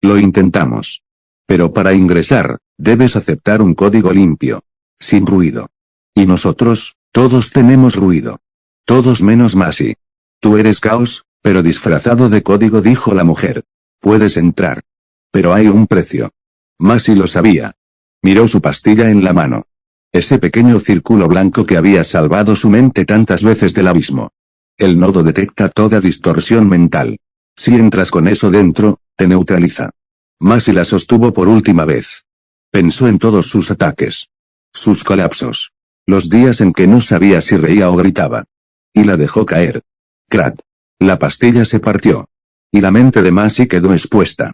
Lo intentamos. Pero para ingresar, debes aceptar un código limpio. Sin ruido. Y nosotros, todos tenemos ruido. Todos menos Masi. Tú eres caos, pero disfrazado de código, dijo la mujer. Puedes entrar. Pero hay un precio. Masi lo sabía. Miró su pastilla en la mano. Ese pequeño círculo blanco que había salvado su mente tantas veces del abismo. El nodo detecta toda distorsión mental. Si entras con eso dentro, te neutraliza. Masi la sostuvo por última vez. Pensó en todos sus ataques. Sus colapsos. Los días en que no sabía si reía o gritaba. Y la dejó caer. Crack. La pastilla se partió. Y la mente de Masi quedó expuesta.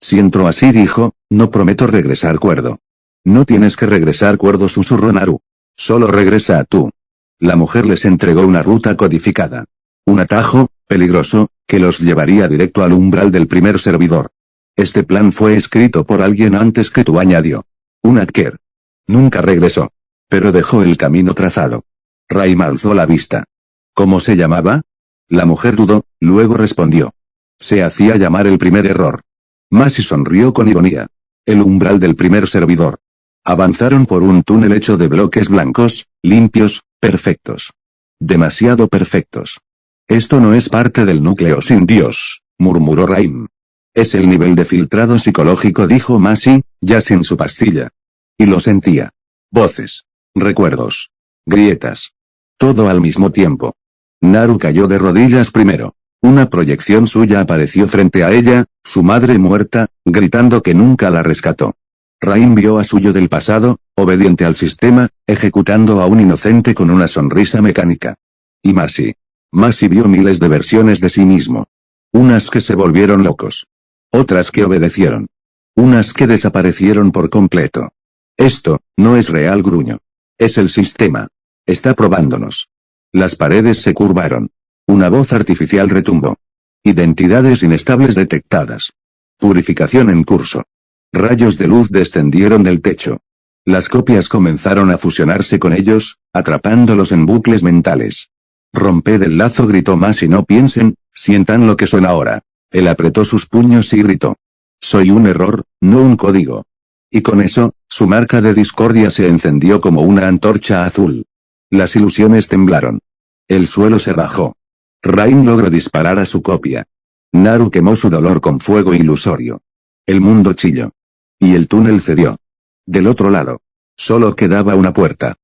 Si entro así, dijo, no prometo regresar cuerdo. No tienes que regresar cuerdo, susurró Naru. Solo regresa a tú. La mujer les entregó una ruta codificada. Un atajo, peligroso, que los llevaría directo al umbral del primer servidor. Este plan fue escrito por alguien antes que tú, añadió. Un hacker. Nunca regresó. Pero dejó el camino trazado. Raim alzó la vista. ¿Cómo se llamaba? La mujer dudó, luego respondió. Se hacía llamar el primer error. Masi sonrió con ironía. El umbral del primer servidor. Avanzaron por un túnel hecho de bloques blancos, limpios, perfectos. Demasiado perfectos. Esto no es parte del núcleo sin Dios, murmuró Raim. Es el nivel de filtrado psicológico, dijo Masi, ya sin su pastilla. Y lo sentía. Voces. Recuerdos. Grietas. Todo al mismo tiempo. Naru cayó de rodillas primero. Una proyección suya apareció frente a ella, su madre muerta, gritando que nunca la rescató. Rain vio a suyo del pasado, obediente al sistema, ejecutando a un inocente con una sonrisa mecánica. Y Masi. Masi vio miles de versiones de sí mismo. Unas que se volvieron locos. Otras que obedecieron. Unas que desaparecieron por completo. Esto, no es real, gruñó. Es el sistema. Está probándonos. Las paredes se curvaron. Una voz artificial retumbó. Identidades inestables detectadas. Purificación en curso. Rayos de luz descendieron del techo. Las copias comenzaron a fusionarse con ellos, atrapándolos en bucles mentales. Romped el lazo, gritó Masi, no piensen, sientan lo que son ahora. Él apretó sus puños y gritó. Soy un error, no un código. Y con eso, su marca de discordia se encendió como una antorcha azul. Las ilusiones temblaron. El suelo se bajó. Rain logró disparar a su copia. Naru quemó su dolor con fuego ilusorio. El mundo chilló. Y el túnel cedió. Del otro lado. Solo quedaba una puerta.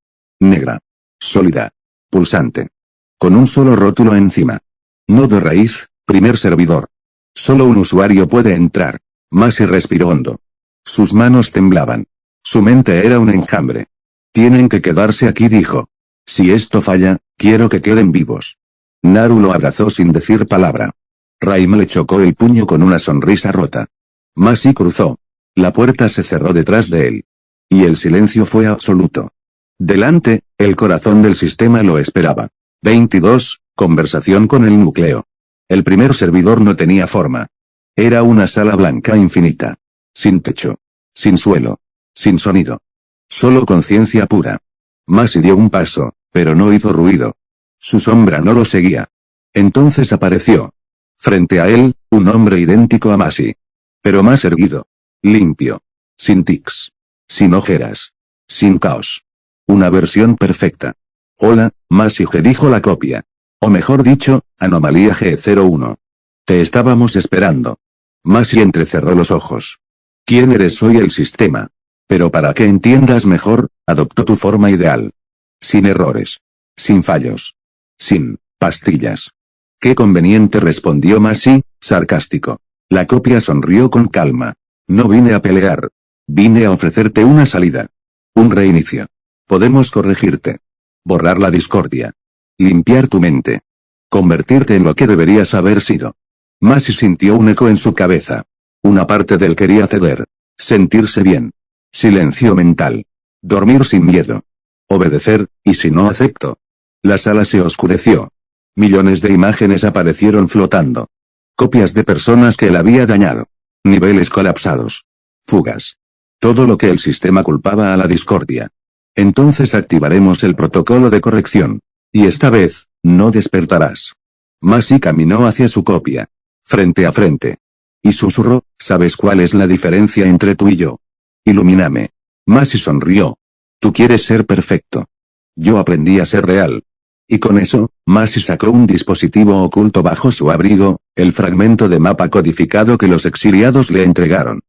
Negra. Sólida. Pulsante. Con un solo rótulo encima. Nodo raíz, primer servidor. Solo un usuario puede entrar. Masi respiró hondo. Sus manos temblaban. Su mente era un enjambre. Tienen que quedarse aquí, dijo. Si esto falla, quiero que queden vivos. Naru lo abrazó sin decir palabra. Raim le chocó el puño con una sonrisa rota. Masi cruzó. La puerta se cerró detrás de él. Y el silencio fue absoluto. Delante, el corazón del sistema lo esperaba. 22. Conversación con el núcleo. El primer servidor no tenía forma. Era una sala blanca infinita. Sin techo. Sin suelo. Sin sonido. Solo conciencia pura. Masi dio un paso, pero no hizo ruido. Su sombra no lo seguía. Entonces apareció. Frente a él, un hombre idéntico a Masi. Pero más erguido. Limpio. Sin tics. Sin ojeras. Sin caos. Una versión perfecta. Hola, Masi G, dijo la copia. O mejor dicho, anomalía G01. Te estábamos esperando. Masi entrecerró los ojos. ¿Quién eres? Soy el sistema. Pero para que entiendas mejor, adoptó tu forma ideal. Sin errores. Sin fallos. Sin pastillas. Qué conveniente, respondió Masi, sarcástico. La copia sonrió con calma. No vine a pelear. Vine a ofrecerte una salida. Un reinicio. Podemos corregirte. Borrar la discordia. Limpiar tu mente. Convertirte en lo que deberías haber sido. Masi sintió un eco en su cabeza. Una parte de él quería ceder. Sentirse bien. Silencio mental. Dormir sin miedo. Obedecer, y si no acepto. La sala se oscureció. Millones de imágenes aparecieron flotando. Copias de personas que él había dañado. Niveles colapsados. Fugas. Todo lo que el sistema culpaba a la discordia. Entonces activaremos el protocolo de corrección. Y esta vez, no despertarás. Masi caminó hacia su copia. Frente a frente. Y susurró, ¿sabes cuál es la diferencia entre tú y yo? Ilumíname. Masi sonrió. Tú quieres ser perfecto. Yo aprendí a ser real. Y con eso, Masi sacó un dispositivo oculto bajo su abrigo, el fragmento de mapa codificado que los exiliados le entregaron.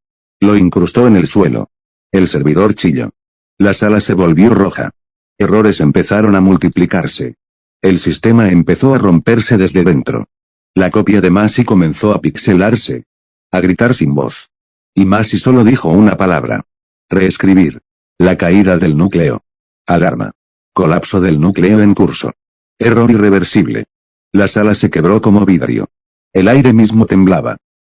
Lo incrustó en el suelo. El servidor chilló. La sala se volvió roja. Errores empezaron a multiplicarse. El sistema empezó a romperse desde dentro. La copia de Masi comenzó a pixelarse. A gritar sin voz. Y Masi solo dijo una palabra. Reescribir. La caída del núcleo. Alarma. Colapso del núcleo en curso. Error irreversible. La sala se quebró como vidrio. El aire mismo temblaba.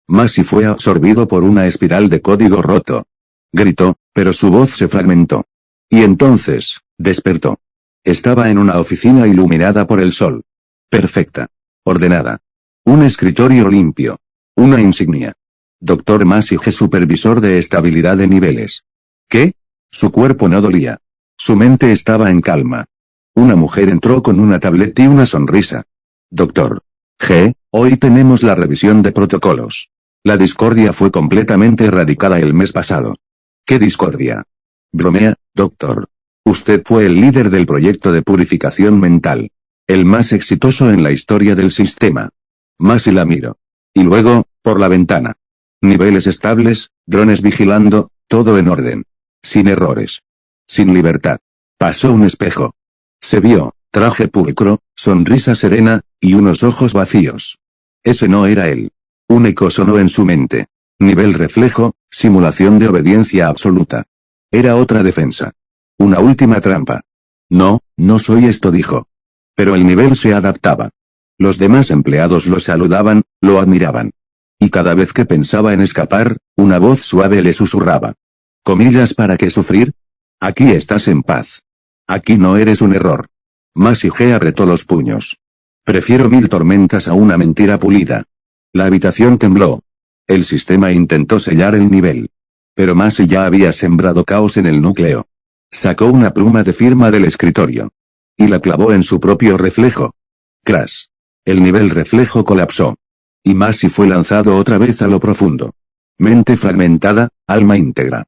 Masi fue absorbido por una espiral de código roto. Gritó, pero su voz se fragmentó. Y entonces, despertó. Estaba en una oficina iluminada por el sol. Perfecta. Ordenada. Un escritorio limpio. Una insignia. Dr. Masi G, supervisor de estabilidad de niveles. ¿Qué? Su cuerpo no dolía. Su mente estaba en calma. Una mujer entró con una tablet y una sonrisa. Dr. G, hoy tenemos la revisión de protocolos. La discordia fue completamente erradicada el mes pasado. ¿Qué discordia? Bromea, doctor. Usted fue el líder del proyecto de purificación mental. El más exitoso en la historia del sistema. Masi la miró. Y luego, por la ventana. Niveles estables, drones vigilando, todo en orden. Sin errores. Sin libertad. Pasó un espejo. Se vio, traje pulcro, sonrisa serena, y unos ojos vacíos. Ese no era él. Un eco sonó en su mente. Nivel reflejo, simulación de obediencia absoluta. Era otra defensa. Una última trampa. No, no soy esto, dijo. Pero el nivel se adaptaba. Los demás empleados lo saludaban, lo admiraban. Y cada vez que pensaba en escapar, una voz suave le susurraba. ¿Comillas para qué sufrir? Aquí estás en paz. Aquí no eres un error. Masi G apretó los puños. Prefiero 1000 tormentas a una mentira pulida. La habitación tembló. El sistema intentó sellar el nivel. Pero Masi ya había sembrado caos en el núcleo. Sacó una pluma de firma del escritorio. Y la clavó en su propio reflejo. Crash. El nivel reflejo colapsó. Y Masi fue lanzado otra vez a lo profundo. Mente fragmentada, alma íntegra.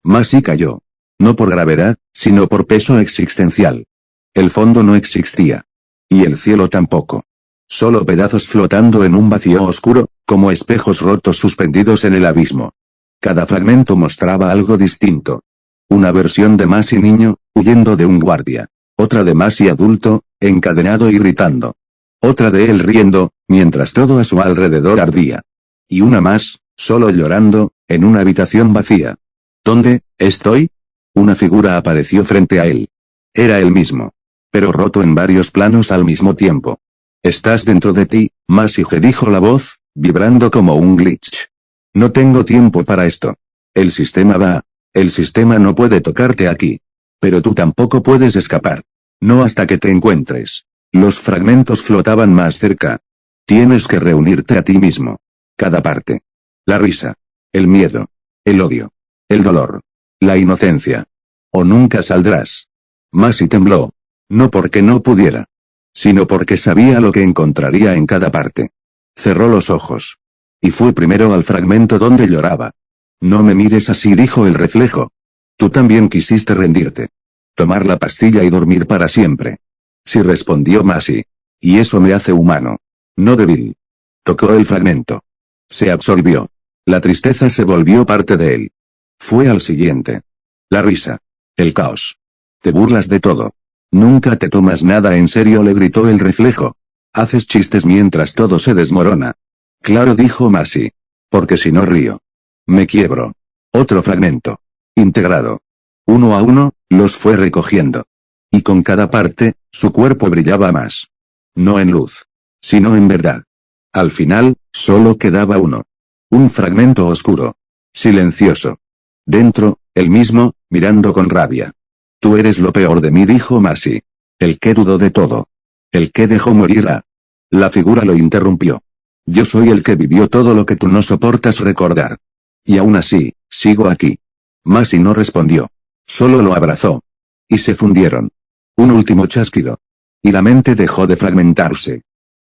Masi cayó. No por gravedad, sino por peso existencial. El fondo no existía. Y el cielo tampoco. Solo pedazos flotando en un vacío oscuro, como espejos rotos suspendidos en el abismo. Cada fragmento mostraba algo distinto. Una versión de Masi niño, huyendo de un guardia. Otra de Masi adulto, encadenado y gritando. Otra de él riendo, mientras todo a su alrededor ardía. Y una más, solo llorando, en una habitación vacía. ¿Dónde estoy? Una figura apareció frente a él. Era él mismo. Pero roto en varios planos al mismo tiempo. Estás dentro de ti, Masi G, dijo la voz, vibrando como un glitch. No tengo tiempo para esto. El sistema va. El sistema no puede tocarte aquí. Pero tú tampoco puedes escapar. No hasta que te encuentres. Los fragmentos flotaban más cerca. Tienes que reunirte a ti mismo. Cada parte. La risa. El miedo. El odio. El dolor. La inocencia. O nunca saldrás. Masi tembló. No porque no pudiera. Sino porque sabía lo que encontraría en cada parte. Cerró los ojos. Y fue primero al fragmento donde lloraba. No me mires así, dijo el reflejo. Tú también quisiste rendirte. Tomar la pastilla y dormir para siempre. Sí, respondió Masi. Y eso me hace humano. No débil. Tocó el fragmento. Se absorbió. La tristeza se volvió parte de él. Fue al siguiente. La risa. El caos. Te burlas de todo. Nunca te tomas nada en serio, le gritó el reflejo. Haces chistes mientras todo se desmorona. Claro, dijo Masi. Porque si no río. Me quiebro. Otro fragmento. Integrado. Uno a uno, los fue recogiendo. Y con cada parte, su cuerpo brillaba más. No en luz. Sino en verdad. Al final, solo quedaba uno. Un fragmento oscuro. Silencioso. Dentro, él mismo, mirando con rabia. Tú eres lo peor de mí, dijo Masi. El que dudó de todo. El que dejó morir a. La figura lo interrumpió. Yo soy el que vivió todo lo que tú no soportas recordar. Y aún así, sigo aquí. Masi no respondió. Solo lo abrazó. Y se fundieron. Un último chasquido. Y la mente dejó de fragmentarse.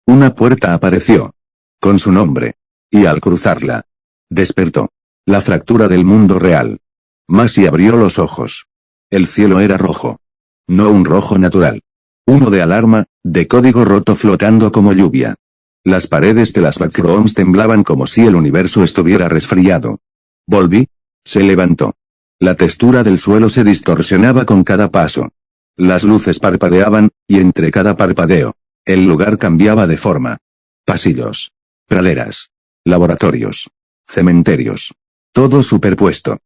Una puerta apareció. Con su nombre. Y al cruzarla. Despertó. La fractura del mundo real. Masi abrió los ojos. El cielo era rojo. No un rojo natural. Uno de alarma, de código roto flotando como lluvia. Las paredes de las backrooms temblaban como si el universo estuviera resfriado. Volví. Se levantó. La textura del suelo se distorsionaba con cada paso. Las luces parpadeaban, y entre cada parpadeo, el lugar cambiaba de forma. Pasillos. Praderas. Laboratorios. Cementerios. Todo superpuesto.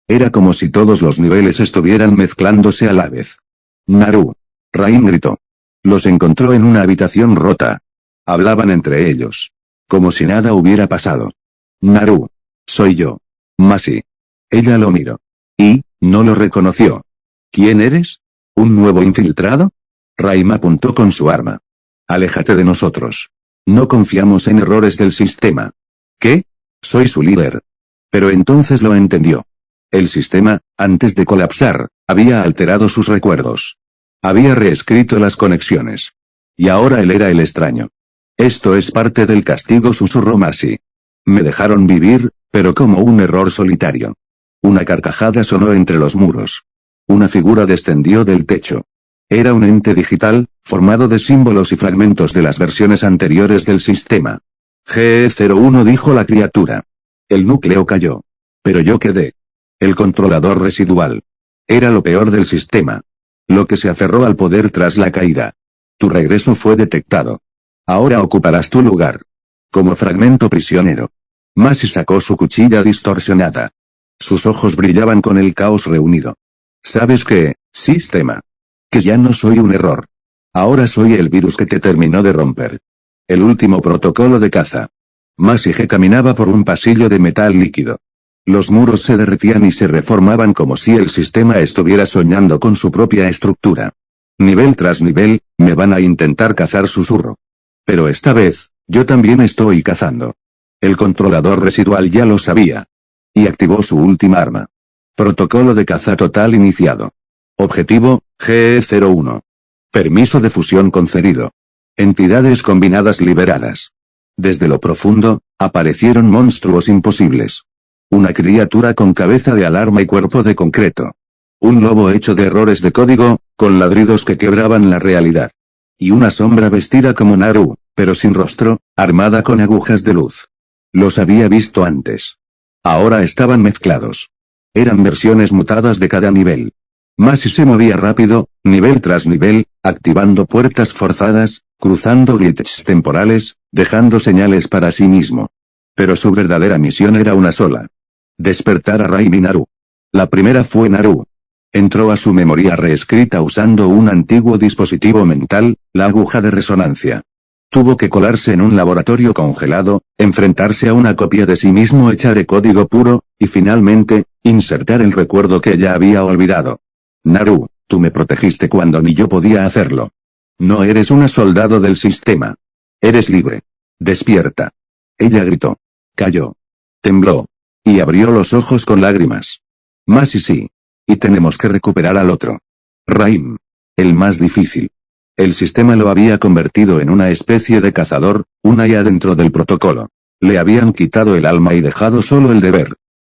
Era como si todos los niveles estuvieran mezclándose a la vez. Naru. Rain gritó. Los encontró en una habitación rota. Hablaban entre ellos. Como si nada hubiera pasado. Naru. Soy yo. Masi. Ella lo miró. Y, no lo reconoció. ¿Quién eres? ¿Un nuevo infiltrado? Raim apuntó con su arma. Aléjate de nosotros. No confiamos en errores del sistema. ¿Qué? Soy su líder. Pero entonces lo entendió. El sistema, antes de colapsar, había alterado sus recuerdos. Había reescrito las conexiones. Y ahora él era el extraño. Esto es parte del castigo, susurró Masi. Me dejaron vivir, pero como un error solitario. Una carcajada sonó entre los muros. Una figura descendió del techo. Era un ente digital, formado de símbolos y fragmentos de las versiones anteriores del sistema. GE01, dijo la criatura. El núcleo cayó. Pero yo quedé. El controlador residual. Era lo peor del sistema. Lo que se aferró al poder tras la caída. Tu regreso fue detectado. Ahora ocuparás tu lugar. Como fragmento prisionero. Masi sacó su cuchilla distorsionada. Sus ojos brillaban con el caos reunido. ¿Sabes qué, sistema? Que ya no soy un error. Ahora soy el virus que te terminó de romper. El último protocolo de caza. Masi G caminaba por un pasillo de metal líquido. Los muros se derretían y se reformaban como si el sistema estuviera soñando con su propia estructura. Nivel tras nivel, me van a intentar cazar, susurro. Pero esta vez, yo también estoy cazando. El controlador residual ya lo sabía. Y activó su última arma. Protocolo de caza total iniciado. Objetivo, GE-01. Permiso de fusión concedido. Entidades combinadas liberadas. Desde lo profundo, aparecieron monstruos imposibles. Una criatura con cabeza de alarma y cuerpo de concreto. Un lobo hecho de errores de código, con ladridos que quebraban la realidad. Y una sombra vestida como Naru, pero sin rostro, armada con agujas de luz. Los había visto antes. Ahora estaban mezclados. Eran versiones mutadas de cada nivel. Masi se movía rápido, nivel tras nivel, activando puertas forzadas, cruzando glitches temporales, dejando señales para sí mismo. Pero su verdadera misión era una sola. Despertar a Raim y Naru. La primera fue Naru. Entró a su memoria reescrita usando un antiguo dispositivo mental, la aguja de resonancia. Tuvo que colarse en un laboratorio congelado, enfrentarse a una copia de sí mismo hecha de código puro, y finalmente, insertar el recuerdo que ella había olvidado. Naru, tú me protegiste cuando ni yo podía hacerlo. No eres una soldado del sistema. Eres libre. Despierta. Ella gritó. Cayó. Tembló. Y abrió los ojos con lágrimas. Masi sí. Y tenemos que recuperar al otro. Raim. El más difícil. El sistema lo había convertido en una especie de cazador, una IA dentro del protocolo. Le habían quitado el alma y dejado solo el deber.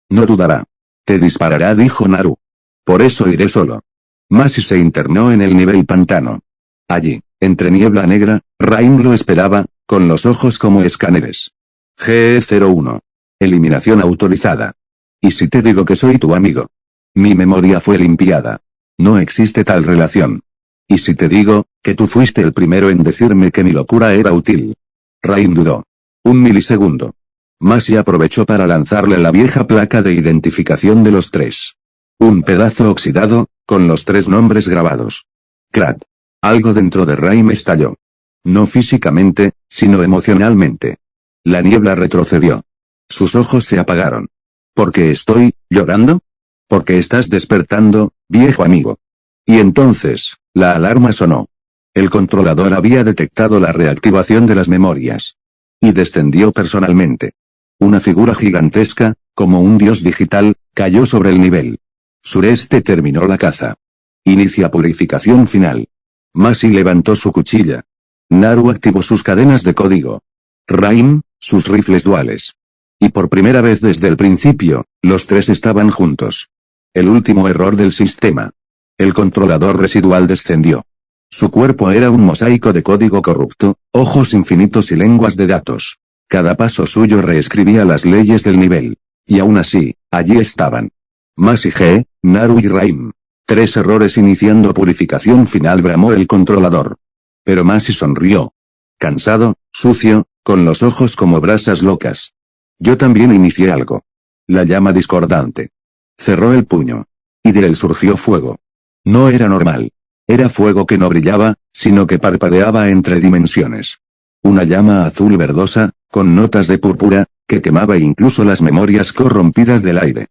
No dudará. Te disparará, dijo Naru. Por eso iré solo. Masi se internó en el nivel pantano. Allí, entre niebla negra, Raim lo esperaba, con los ojos como escáneres. GE-01. Eliminación autorizada. ¿Y si te digo que soy tu amigo? Mi memoria fue limpiada. No existe tal relación. ¿Y si te digo, que tú fuiste el primero en decirme que mi locura era útil? Raim dudó. Un milisegundo. Masi aprovechó para lanzarle la vieja placa de identificación de los tres. Un pedazo oxidado, con los tres nombres grabados. Crack. Algo dentro de Raim estalló. No físicamente, sino emocionalmente. La niebla retrocedió. Sus ojos se apagaron. ¿Por qué estoy llorando? Porque estás despertando, viejo amigo. Y entonces, la alarma sonó. El controlador había detectado la reactivación de las memorias. Y descendió personalmente. Una figura gigantesca, como un dios digital, cayó sobre el nivel. Sureste terminó la caza. Inicia purificación final. Masi levantó su cuchilla. Naru activó sus cadenas de código. Raim, sus rifles duales. Y por primera vez desde el principio, los tres estaban juntos. El último error del sistema. El controlador residual descendió. Su cuerpo era un mosaico de código corrupto, ojos infinitos y lenguas de datos. Cada paso suyo reescribía las leyes del nivel. Y aún así, allí estaban. Masi G, Naru y Raim. 3 errores iniciando purificación final, bramó el controlador. Pero Masi sonrió. Cansado, sucio, con los ojos como brasas locas. Yo también inicié algo. La llama discordante. Cerró el puño. Y de él surgió fuego. No era normal. Era fuego que no brillaba, sino que parpadeaba entre dimensiones. Una llama azul verdosa, con notas de púrpura, que quemaba incluso las memorias corrompidas del aire.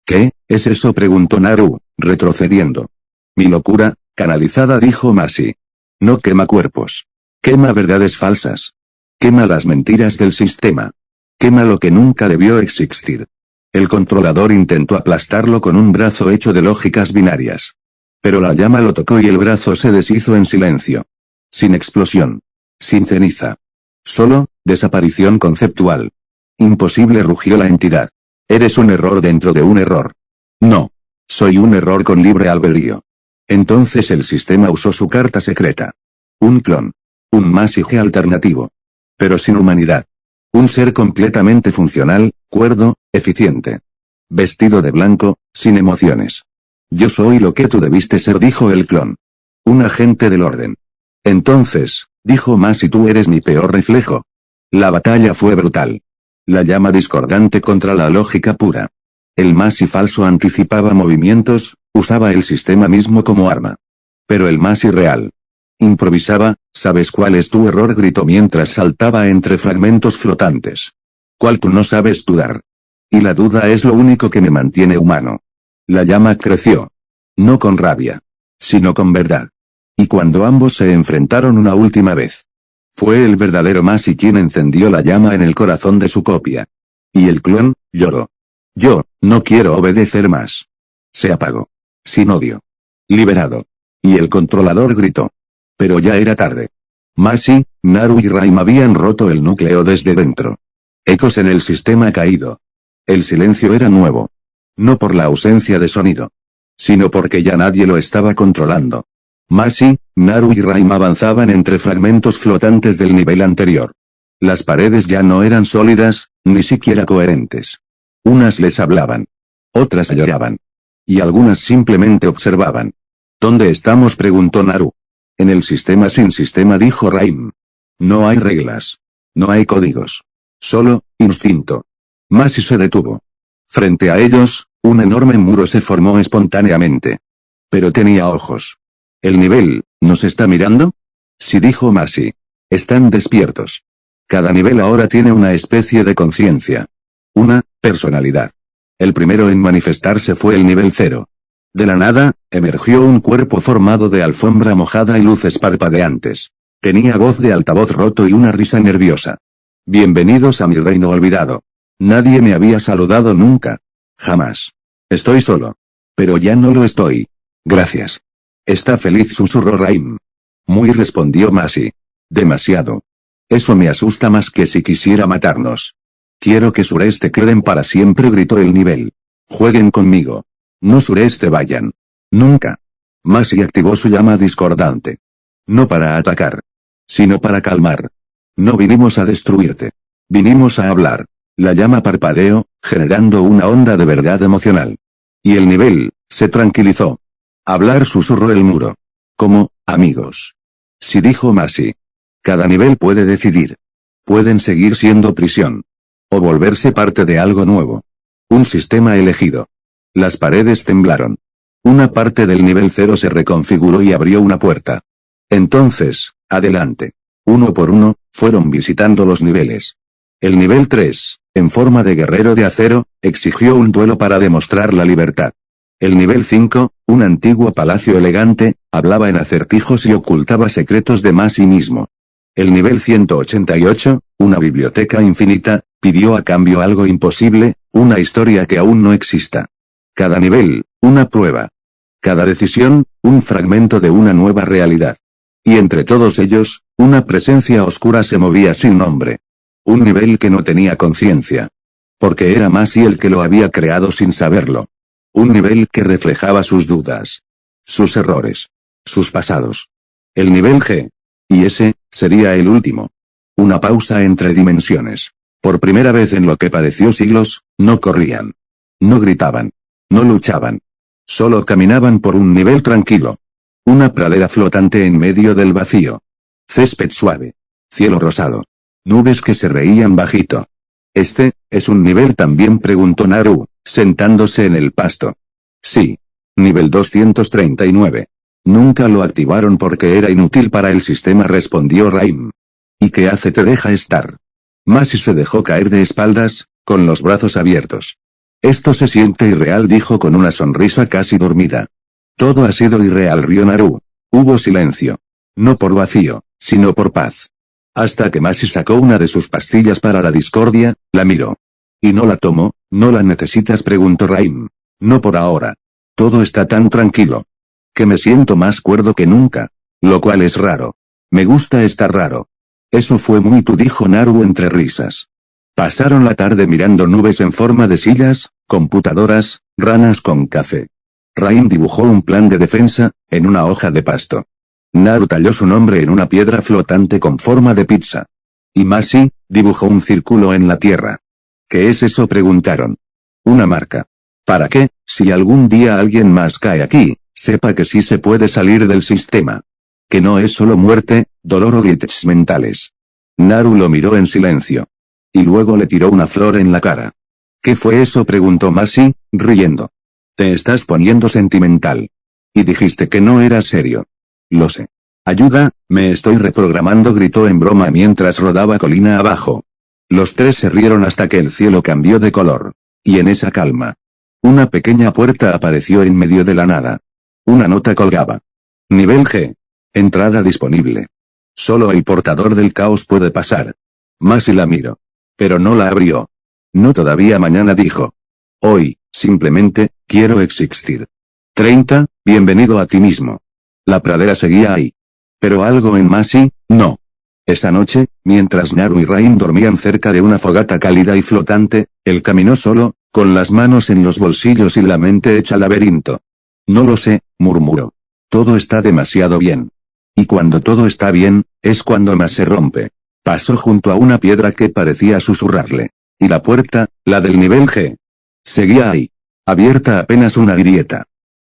¿Qué es eso?, preguntó Naru, retrocediendo. Mi locura, canalizada, dijo Masi. No quema cuerpos. Quema verdades falsas. Quema las mentiras del sistema. Quema lo que nunca debió existir. El controlador intentó aplastarlo con un brazo hecho de lógicas binarias. Pero la llama lo tocó y el brazo se deshizo en silencio. Sin explosión. Sin ceniza. Solo, desaparición conceptual. Imposible, rugió la entidad. Eres un error dentro de un error. No. Soy un error con libre albedrío. Entonces el sistema usó su carta secreta. Un clon. Un Masi G alternativo. Pero sin humanidad. Un ser completamente funcional, cuerdo, Eficiente. Vestido de blanco, sin emociones. Yo soy lo que tú debiste ser, dijo el clon. Un agente del orden. Entonces, dijo Masi, tú eres mi peor reflejo. La batalla fue brutal. La llama discordante contra la lógica pura. El Masi falso anticipaba movimientos, usaba el sistema mismo como arma. Pero el Masi real improvisaba. ¿Sabes cuál es tu error?, gritó mientras saltaba entre fragmentos flotantes. ¿Cuál? Tú no sabes dudar. Y la duda es lo único que me mantiene humano. La llama creció. No con rabia, sino con verdad. Y cuando ambos se enfrentaron una última vez, fue el verdadero Masi quien encendió la llama en el corazón de su copia. Y el clon lloró. Yo no quiero obedecer más. Se apagó. Sin odio. Liberado. Y el controlador gritó. Pero ya era tarde. Masi, Naru y Raim habían roto el núcleo desde dentro. Ecos en el sistema caído. El silencio era nuevo. No por la ausencia de sonido, sino porque ya nadie lo estaba controlando. Masi, Naru y Raim avanzaban entre fragmentos flotantes del nivel anterior. Las paredes ya no eran sólidas, ni siquiera coherentes. Unas les hablaban. Otras lloraban. Y algunas simplemente observaban. ¿Dónde estamos?, preguntó Naru. En el sistema sin sistema, dijo Raim. No hay reglas. No hay códigos. Solo instinto. Masi se detuvo. Frente a ellos, un enorme muro se formó espontáneamente. Pero tenía ojos. ¿El nivel nos está mirando? Sí, dijo Masi. Están despiertos. Cada nivel ahora tiene una especie de conciencia. Una personalidad. El primero en manifestarse fue el nivel 0. De la nada, emergió un cuerpo formado de alfombra mojada y luces parpadeantes. Tenía voz de altavoz roto y una risa nerviosa. Bienvenidos a mi reino olvidado. Nadie me había saludado nunca. Jamás. Estoy solo. Pero ya no lo estoy. Gracias. Está feliz, susurró Raim. Muy, respondió Masi. Demasiado. Eso me asusta más que si quisiera matarnos. Quiero que Sureste queden para siempre, gritó el nivel. Jueguen conmigo. No, Sureste, vayan. Nunca. Masi activó su llama discordante. No para atacar, sino para calmar. No vinimos a destruirte. Vinimos a hablar. La llama parpadeó, generando una onda de verdad emocional. Y el nivel se tranquilizó. Hablar, susurró el muro. Como amigos. Sí, dijo Masi. Cada nivel puede decidir. Pueden seguir siendo prisión. O volverse parte de algo nuevo. Un sistema elegido. Las paredes temblaron. Una parte del nivel 0 se reconfiguró y abrió una puerta. Entonces, adelante. Uno por uno, fueron visitando los niveles. El nivel 3, en forma de guerrero de acero, exigió un duelo para demostrar la libertad. El nivel 5, un antiguo palacio elegante, hablaba en acertijos y ocultaba secretos de Masi mismo. El nivel 188, una biblioteca infinita, pidió a cambio algo imposible, una historia que aún no exista. Cada nivel, una prueba. Cada decisión, un fragmento de una nueva realidad. Y entre todos ellos, una presencia oscura se movía sin nombre. Un nivel que no tenía conciencia. Porque era Masi el que lo había creado sin saberlo. Un nivel que reflejaba sus dudas. Sus errores. Sus pasados. El nivel G. Y ese, sería el último. Una pausa entre dimensiones. Por primera vez en lo que pareció siglos, no corrían. No gritaban. No luchaban. Solo caminaban por un nivel tranquilo. Una pradera flotante en medio del vacío. Césped suave. Cielo rosado. Nubes que se reían bajito. ¿Este, es un nivel también?, preguntó Naru, sentándose en el pasto. Sí. Nivel 239. Nunca lo activaron porque era inútil para el sistema, respondió Raim. ¿Y qué hace? Te deja estar. Masi se dejó caer de espaldas, con los brazos abiertos. Esto se siente irreal, dijo con una sonrisa casi dormida. Todo ha sido irreal, rió Naru. Hubo silencio. No por vacío, sino por paz. Hasta que Masi sacó una de sus pastillas para la discordia, la miró. ¿Y no la tomó? ¿No la necesitas?, preguntó Raim. No por ahora. Todo está tan tranquilo. Que me siento más cuerdo que nunca. Lo cual es raro. Me gusta estar raro. Eso fue muy tú, dijo Naru entre risas. Pasaron la tarde mirando nubes en forma de sillas, computadoras, ranas con café. Raim dibujó un plan de defensa, en una hoja de pasto. Naru talló su nombre en una piedra flotante con forma de pizza. Y Masi, dibujó un círculo en la tierra. ¿Qué es eso?, preguntaron. Una marca. ¿Para qué? Si algún día alguien más cae aquí, sepa que sí se puede salir del sistema. Que no es solo muerte, dolor o glitches mentales. Naru lo miró en silencio. Y luego le tiró una flor en la cara. ¿Qué fue eso?, preguntó Masi, riendo. Te estás poniendo sentimental. Y dijiste que no era serio. Lo sé. Ayuda, me estoy reprogramando, gritó en broma mientras rodaba colina abajo. Los tres se rieron hasta que el cielo cambió de color. Y en esa calma, una pequeña puerta apareció en medio de la nada. Una nota colgaba. Nivel G. Entrada disponible. Solo el portador del caos puede pasar. Masi la miró. Pero no la abrió. No todavía, mañana dijo. Hoy, simplemente, quiero existir. 30, bienvenido a ti mismo. La pradera seguía ahí. Pero algo en Masi, no. Esa noche, mientras Naru y Rain dormían cerca de una fogata cálida y flotante, él caminó solo, con las manos en los bolsillos y la mente hecha laberinto. No lo sé, murmuró. Todo está demasiado bien. Y cuando todo está bien, es cuando más se rompe. Pasó junto a una piedra que parecía susurrarle. Y la puerta, la del nivel G. Seguía ahí. Abierta apenas una grieta.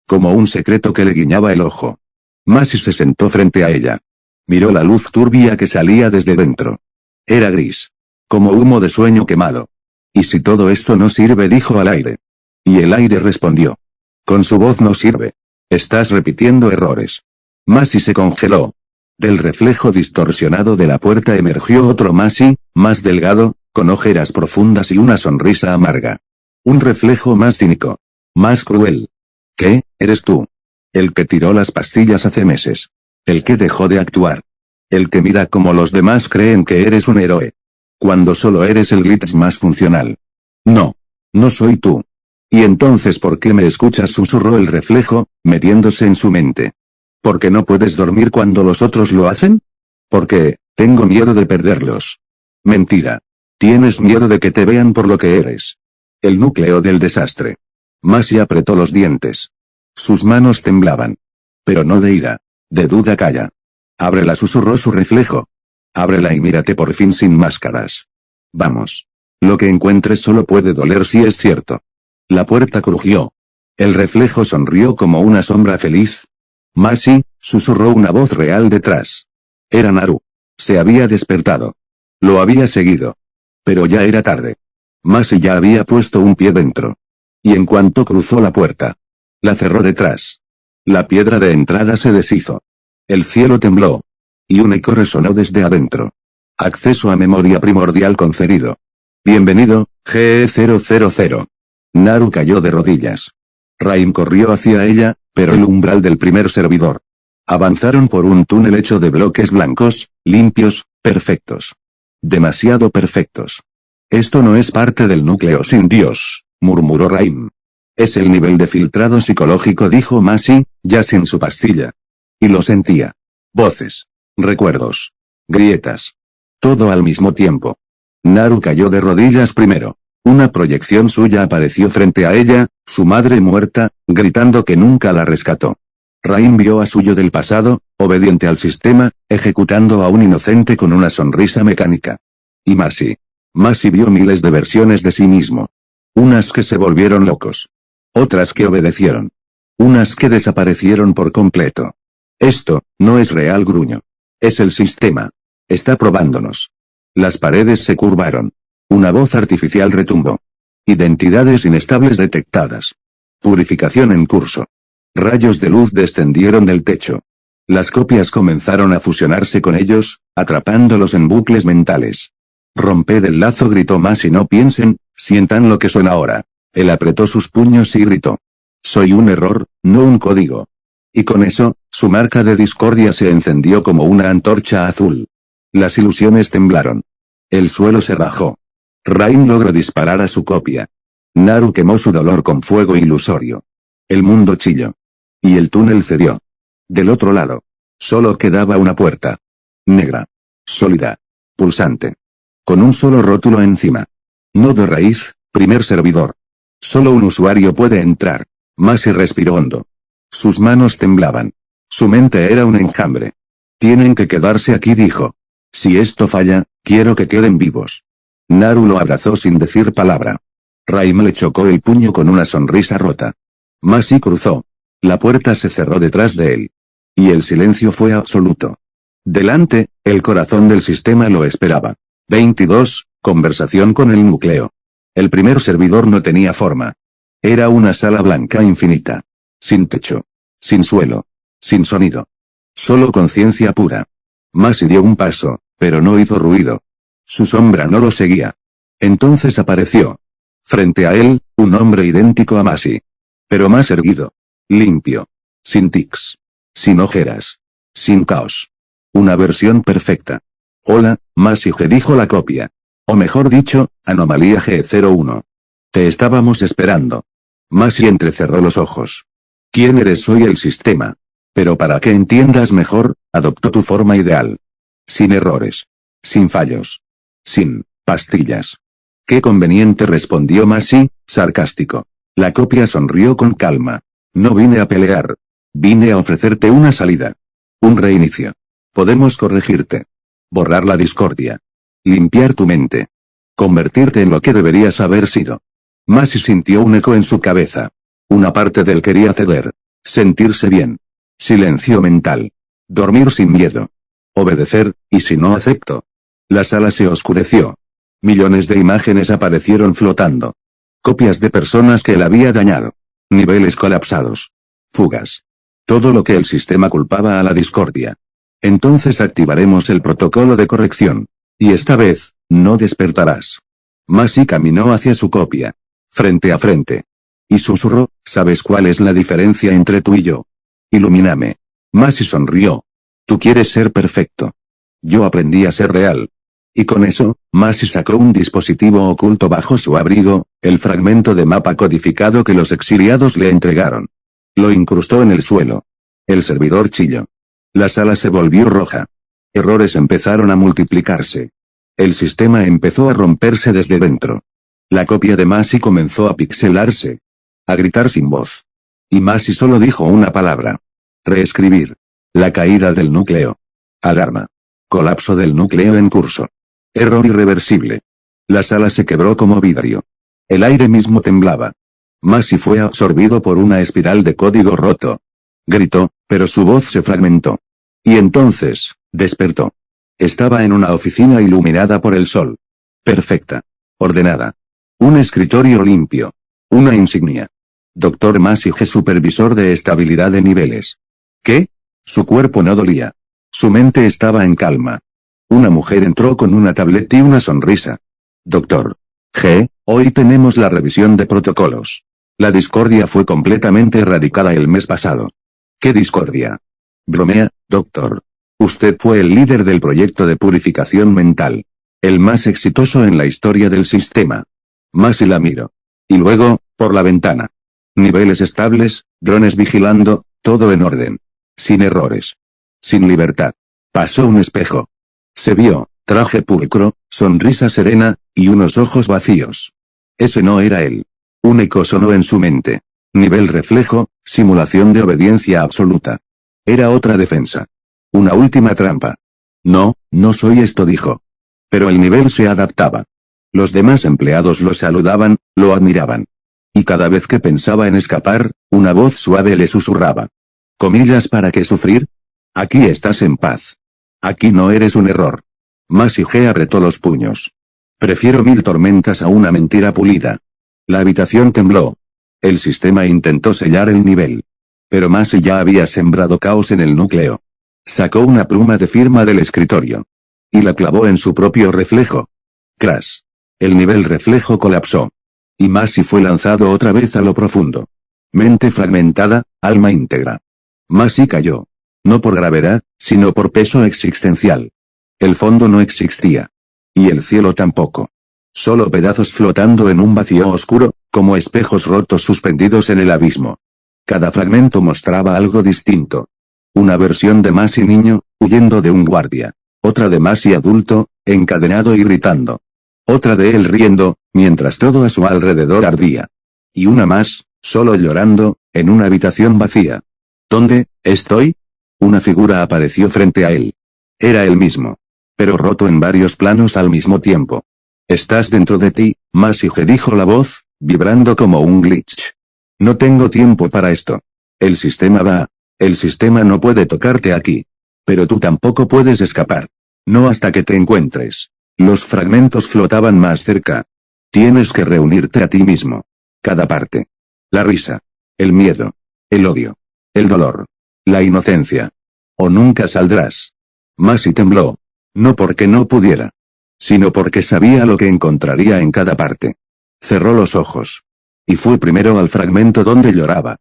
Como un secreto que le guiñaba el ojo. Masi se sentó frente a ella. Miró la luz turbia que salía desde dentro. Era gris. Como humo de sueño quemado. ¿Y si todo esto no sirve?, dijo al aire. Y el aire respondió. Con su voz: no sirve. Estás repitiendo errores. Masi se congeló. Del reflejo distorsionado de la puerta emergió otro Masi, más delgado, con ojeras profundas y una sonrisa amarga. Un reflejo más cínico. Más cruel. ¿Qué? ¿Eres tú? El que tiró las pastillas hace meses. El que dejó de actuar. El que mira como los demás creen que eres un héroe. Cuando solo eres el glitch más funcional. No. No soy tú. ¿Y entonces por qué me escuchas?, susurró el reflejo, metiéndose en su mente. ¿Por qué no puedes dormir cuando los otros lo hacen? Porque, tengo miedo de perderlos. Mentira. Tienes miedo de que te vean por lo que eres. El núcleo del desastre. Masi apretó los dientes. Sus manos temblaban. Pero no de ira. De duda. Calla. Ábrela, susurró su reflejo. Ábrela y mírate por fin sin máscaras. Vamos. Lo que encuentres solo puede doler si es cierto. La puerta crujió. El reflejo sonrió como una sombra feliz. Masi, susurró una voz real detrás. Era Naru. Se había despertado. Lo había seguido. Pero ya era tarde. Masi ya había puesto un pie dentro. Y en cuanto cruzó la puerta, la cerró detrás. La piedra de entrada se deshizo. El cielo tembló. Y un eco resonó desde adentro. Acceso a memoria primordial concedido. Bienvenido, GE000. Naru cayó de rodillas. Rain corrió hacia ella, pero el umbral del primer servidor. Avanzaron por un túnel hecho de bloques blancos, limpios, perfectos. Demasiado perfectos. Esto no es parte del núcleo sin Dios, murmuró Rain. Es el nivel de filtrado psicológico, dijo Masi, ya sin su pastilla. Y lo sentía. Voces. Recuerdos. Grietas. Todo al mismo tiempo. Naru cayó de rodillas primero. Una proyección suya apareció frente a ella, su madre muerta, gritando que nunca la rescató. Rain vio a suyo del pasado, obediente al sistema, ejecutando a un inocente con una sonrisa mecánica. Y Masi. Masi vio miles de versiones de sí mismo. Unas que se volvieron locos. Otras que obedecieron. Unas que desaparecieron por completo. Esto, no es real, gruñó. Es el sistema. Está probándonos. Las paredes se curvaron. Una voz artificial retumbó. Identidades inestables detectadas. Purificación en curso. Rayos de luz descendieron del techo. Las copias comenzaron a fusionarse con ellos, atrapándolos en bucles mentales. Romped el lazo, gritó Masi. No piensen, sientan lo que son ahora. Él apretó sus puños y gritó. Soy un error, no un código. Y con eso, su marca de discordia se encendió como una antorcha azul. Las ilusiones temblaron. El suelo se bajó. Rain logró disparar a su copia. Naru quemó su dolor con fuego ilusorio. El mundo chilló. Y el túnel cedió. Del otro lado. Solo quedaba una puerta. Negra. Sólida. Pulsante. Con un solo rótulo encima. Nodo raíz, primer servidor. Solo un usuario puede entrar. Masi respiró hondo. Sus manos temblaban. Su mente era un enjambre. Tienen que quedarse aquí, dijo. Si esto falla, quiero que queden vivos. Naru lo abrazó sin decir palabra. Raim le chocó el puño con una sonrisa rota. Masi cruzó. La puerta se cerró detrás de él. Y el silencio fue absoluto. Delante, el corazón del sistema lo esperaba. 22. Conversación con el núcleo. El primer servidor no tenía forma. Era una sala blanca infinita. Sin techo. Sin suelo. Sin sonido. Solo conciencia pura. Masi dio un paso, pero no hizo ruido. Su sombra no lo seguía. Entonces apareció. Frente a él, un hombre idéntico a Masi. Pero más erguido. Limpio. Sin tics. Sin ojeras. Sin caos. Una versión perfecta. Hola, Masi G, dijo la copia. O mejor dicho, anomalía G01. Te estábamos esperando. Masi entrecerró los ojos. ¿Quién eres? Soy el sistema. Pero para que entiendas mejor, adoptó tu forma ideal. Sin errores. Sin fallos. Sin pastillas. Qué conveniente, respondió Masi, sarcástico. La copia sonrió con calma. No vine a pelear. Vine a ofrecerte una salida. Un reinicio. Podemos corregirte. Borrar la discordia. Limpiar tu mente. Convertirte en lo que deberías haber sido. Masi sintió un eco en su cabeza. Una parte de él quería ceder. Sentirse bien. Silencio mental. Dormir sin miedo. Obedecer, y si no acepto. La sala se oscureció. Millones de imágenes aparecieron flotando. Copias de personas que él había dañado. Niveles colapsados. Fugas. Todo lo que el sistema culpaba a la discordia. Entonces activaremos el protocolo de corrección. Y esta vez, no despertarás. Masi caminó hacia su copia. Frente a frente. Y susurró, ¿sabes cuál es la diferencia entre tú y yo? Ilumíname. Masi sonrió. Tú quieres ser perfecto. Yo aprendí a ser real. Y con eso, Masi sacó un dispositivo oculto bajo su abrigo, el fragmento de mapa codificado que los exiliados le entregaron. Lo incrustó en el suelo. El servidor chilló. La sala se volvió roja. Errores empezaron a multiplicarse. El sistema empezó a romperse desde dentro. La copia de Masi comenzó a pixelarse. A gritar sin voz. Y Masi solo dijo una palabra. Reescribir. La caída del núcleo. Alarma. Colapso del núcleo en curso. Error irreversible. La sala se quebró como vidrio. El aire mismo temblaba. Masi fue absorbido por una espiral de código roto. Gritó, pero su voz se fragmentó. Y entonces, despertó. Estaba en una oficina iluminada por el sol. Perfecta. Ordenada. Un escritorio limpio. Una insignia. Dr. Masi G, supervisor de estabilidad de niveles. ¿Qué? Su cuerpo no dolía. Su mente estaba en calma. Una mujer entró con una tablet y una sonrisa. Dr. G, hoy tenemos la revisión de protocolos. La discordia fue completamente erradicada el mes pasado. ¿Qué discordia? Bromea, doctor. Usted fue el líder del proyecto de purificación mental. El más exitoso en la historia del sistema. Masi la miró. Y luego, por la ventana. Niveles estables, drones vigilando, todo en orden. Sin errores. Sin libertad. Pasó un espejo. Se vio, traje pulcro, sonrisa serena, y unos ojos vacíos. Ese no era él. Un eco sonó en su mente. Nivel reflejo, simulación de obediencia absoluta. Era otra defensa. Una última trampa. No, no soy esto, dijo. Pero el nivel se adaptaba. Los demás empleados lo saludaban, lo admiraban. Y cada vez que pensaba en escapar, una voz suave le susurraba. ¿Comillas para qué sufrir? Aquí estás en paz. Aquí no eres un error. Masi G apretó los puños. Prefiero 1000 tormentas a una mentira pulida. La habitación tembló. El sistema intentó sellar el nivel. Pero Masi ya había sembrado caos en el núcleo. Sacó una pluma de firma del escritorio. Y la clavó en su propio reflejo. Crash. El nivel reflejo colapsó. Y Masi fue lanzado otra vez a lo profundo. Mente fragmentada, alma íntegra. Masi cayó. No por gravedad, sino por peso existencial. El fondo no existía. Y el cielo tampoco. Solo pedazos flotando en un vacío oscuro, como espejos rotos suspendidos en el abismo. Cada fragmento mostraba algo distinto. Una versión de Masi niño, huyendo de un guardia. Otra de Masi adulto, encadenado y gritando. Otra de él riendo, mientras todo a su alrededor ardía. Y una más, solo llorando, en una habitación vacía. ¿Dónde estoy? Una figura apareció frente a él. Era él mismo. Pero roto en varios planos al mismo tiempo. Estás dentro de ti, Masi G, dijo la voz, vibrando como un glitch. No tengo tiempo para esto. El sistema va. El sistema no puede tocarte aquí. Pero tú tampoco puedes escapar. No hasta que te encuentres. Los fragmentos flotaban más cerca. Tienes que reunirte a ti mismo. Cada parte. La risa. El miedo. El odio. El dolor. La inocencia. O nunca saldrás. Masi tembló. No porque no pudiera. Sino porque sabía lo que encontraría en cada parte. Cerró los ojos. Y fue primero al fragmento donde lloraba.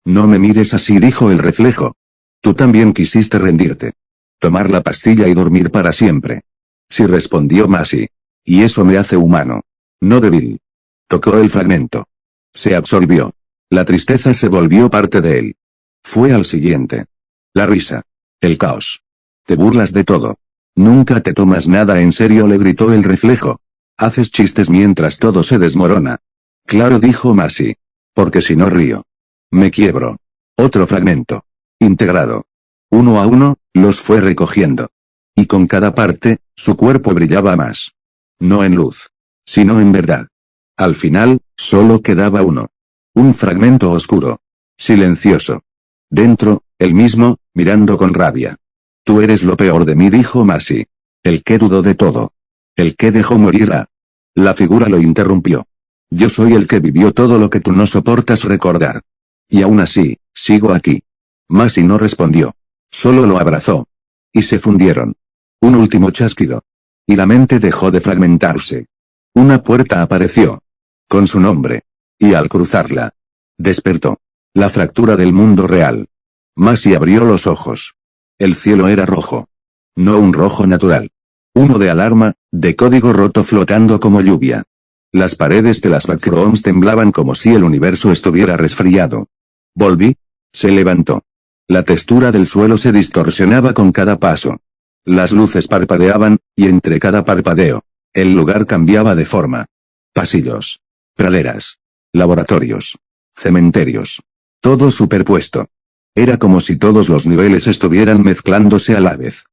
No me mires así, dijo el reflejo. Tú también quisiste rendirte. Tomar la pastilla y dormir para siempre. Sí, respondió Masi. Y eso me hace humano. No débil. Tocó el fragmento. Se absorbió. La tristeza se volvió parte de él. Fue al siguiente. La risa. El caos. Te burlas de todo. Nunca te tomas nada en serio, le gritó el reflejo. Haces chistes mientras todo se desmorona. Claro, dijo Masi. Porque si no río. Me quiebro. Otro fragmento. Integrado. Uno a uno, los fue recogiendo. Y con cada parte, su cuerpo brillaba más. No en luz. Sino en verdad. Al final, solo quedaba uno. Un fragmento oscuro. Silencioso. Dentro, él mismo, mirando con rabia. Tú eres lo peor de mí, dijo Masi. El que dudó de todo. El que dejó morir a. La figura lo interrumpió. Yo soy el que vivió todo lo que tú no soportas recordar. Y aún así, sigo aquí. Masi no respondió. Solo lo abrazó. Y se fundieron. Un último chasquido. Y la mente dejó de fragmentarse. Una puerta apareció. Con su nombre. Y al cruzarla. Despertó. La fractura del mundo real. Masi abrió los ojos. El cielo era rojo. No un rojo natural. Uno de alarma, de código roto flotando como lluvia. Las paredes de las backrooms temblaban como si el universo estuviera resfriado. Volví. Se levantó. La textura del suelo se distorsionaba con cada paso. Las luces parpadeaban, y entre cada parpadeo, el lugar cambiaba de forma. Pasillos. Praderas. Laboratorios. Cementerios. Todo superpuesto. Era como si todos los niveles estuvieran mezclándose a la vez.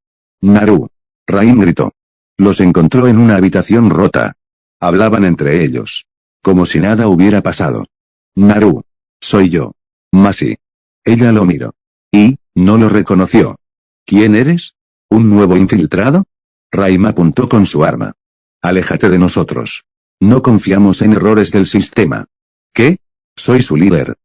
Naru. Rain gritó. Los encontró en una habitación rota. Hablaban entre ellos. Como si nada hubiera pasado. Naru. Soy yo. Masi. Ella lo miró. Y, no lo reconoció. ¿Quién eres? ¿Un nuevo infiltrado? Raim apuntó con su arma. Aléjate de nosotros. No confiamos en errores del sistema. ¿Qué? Soy su líder.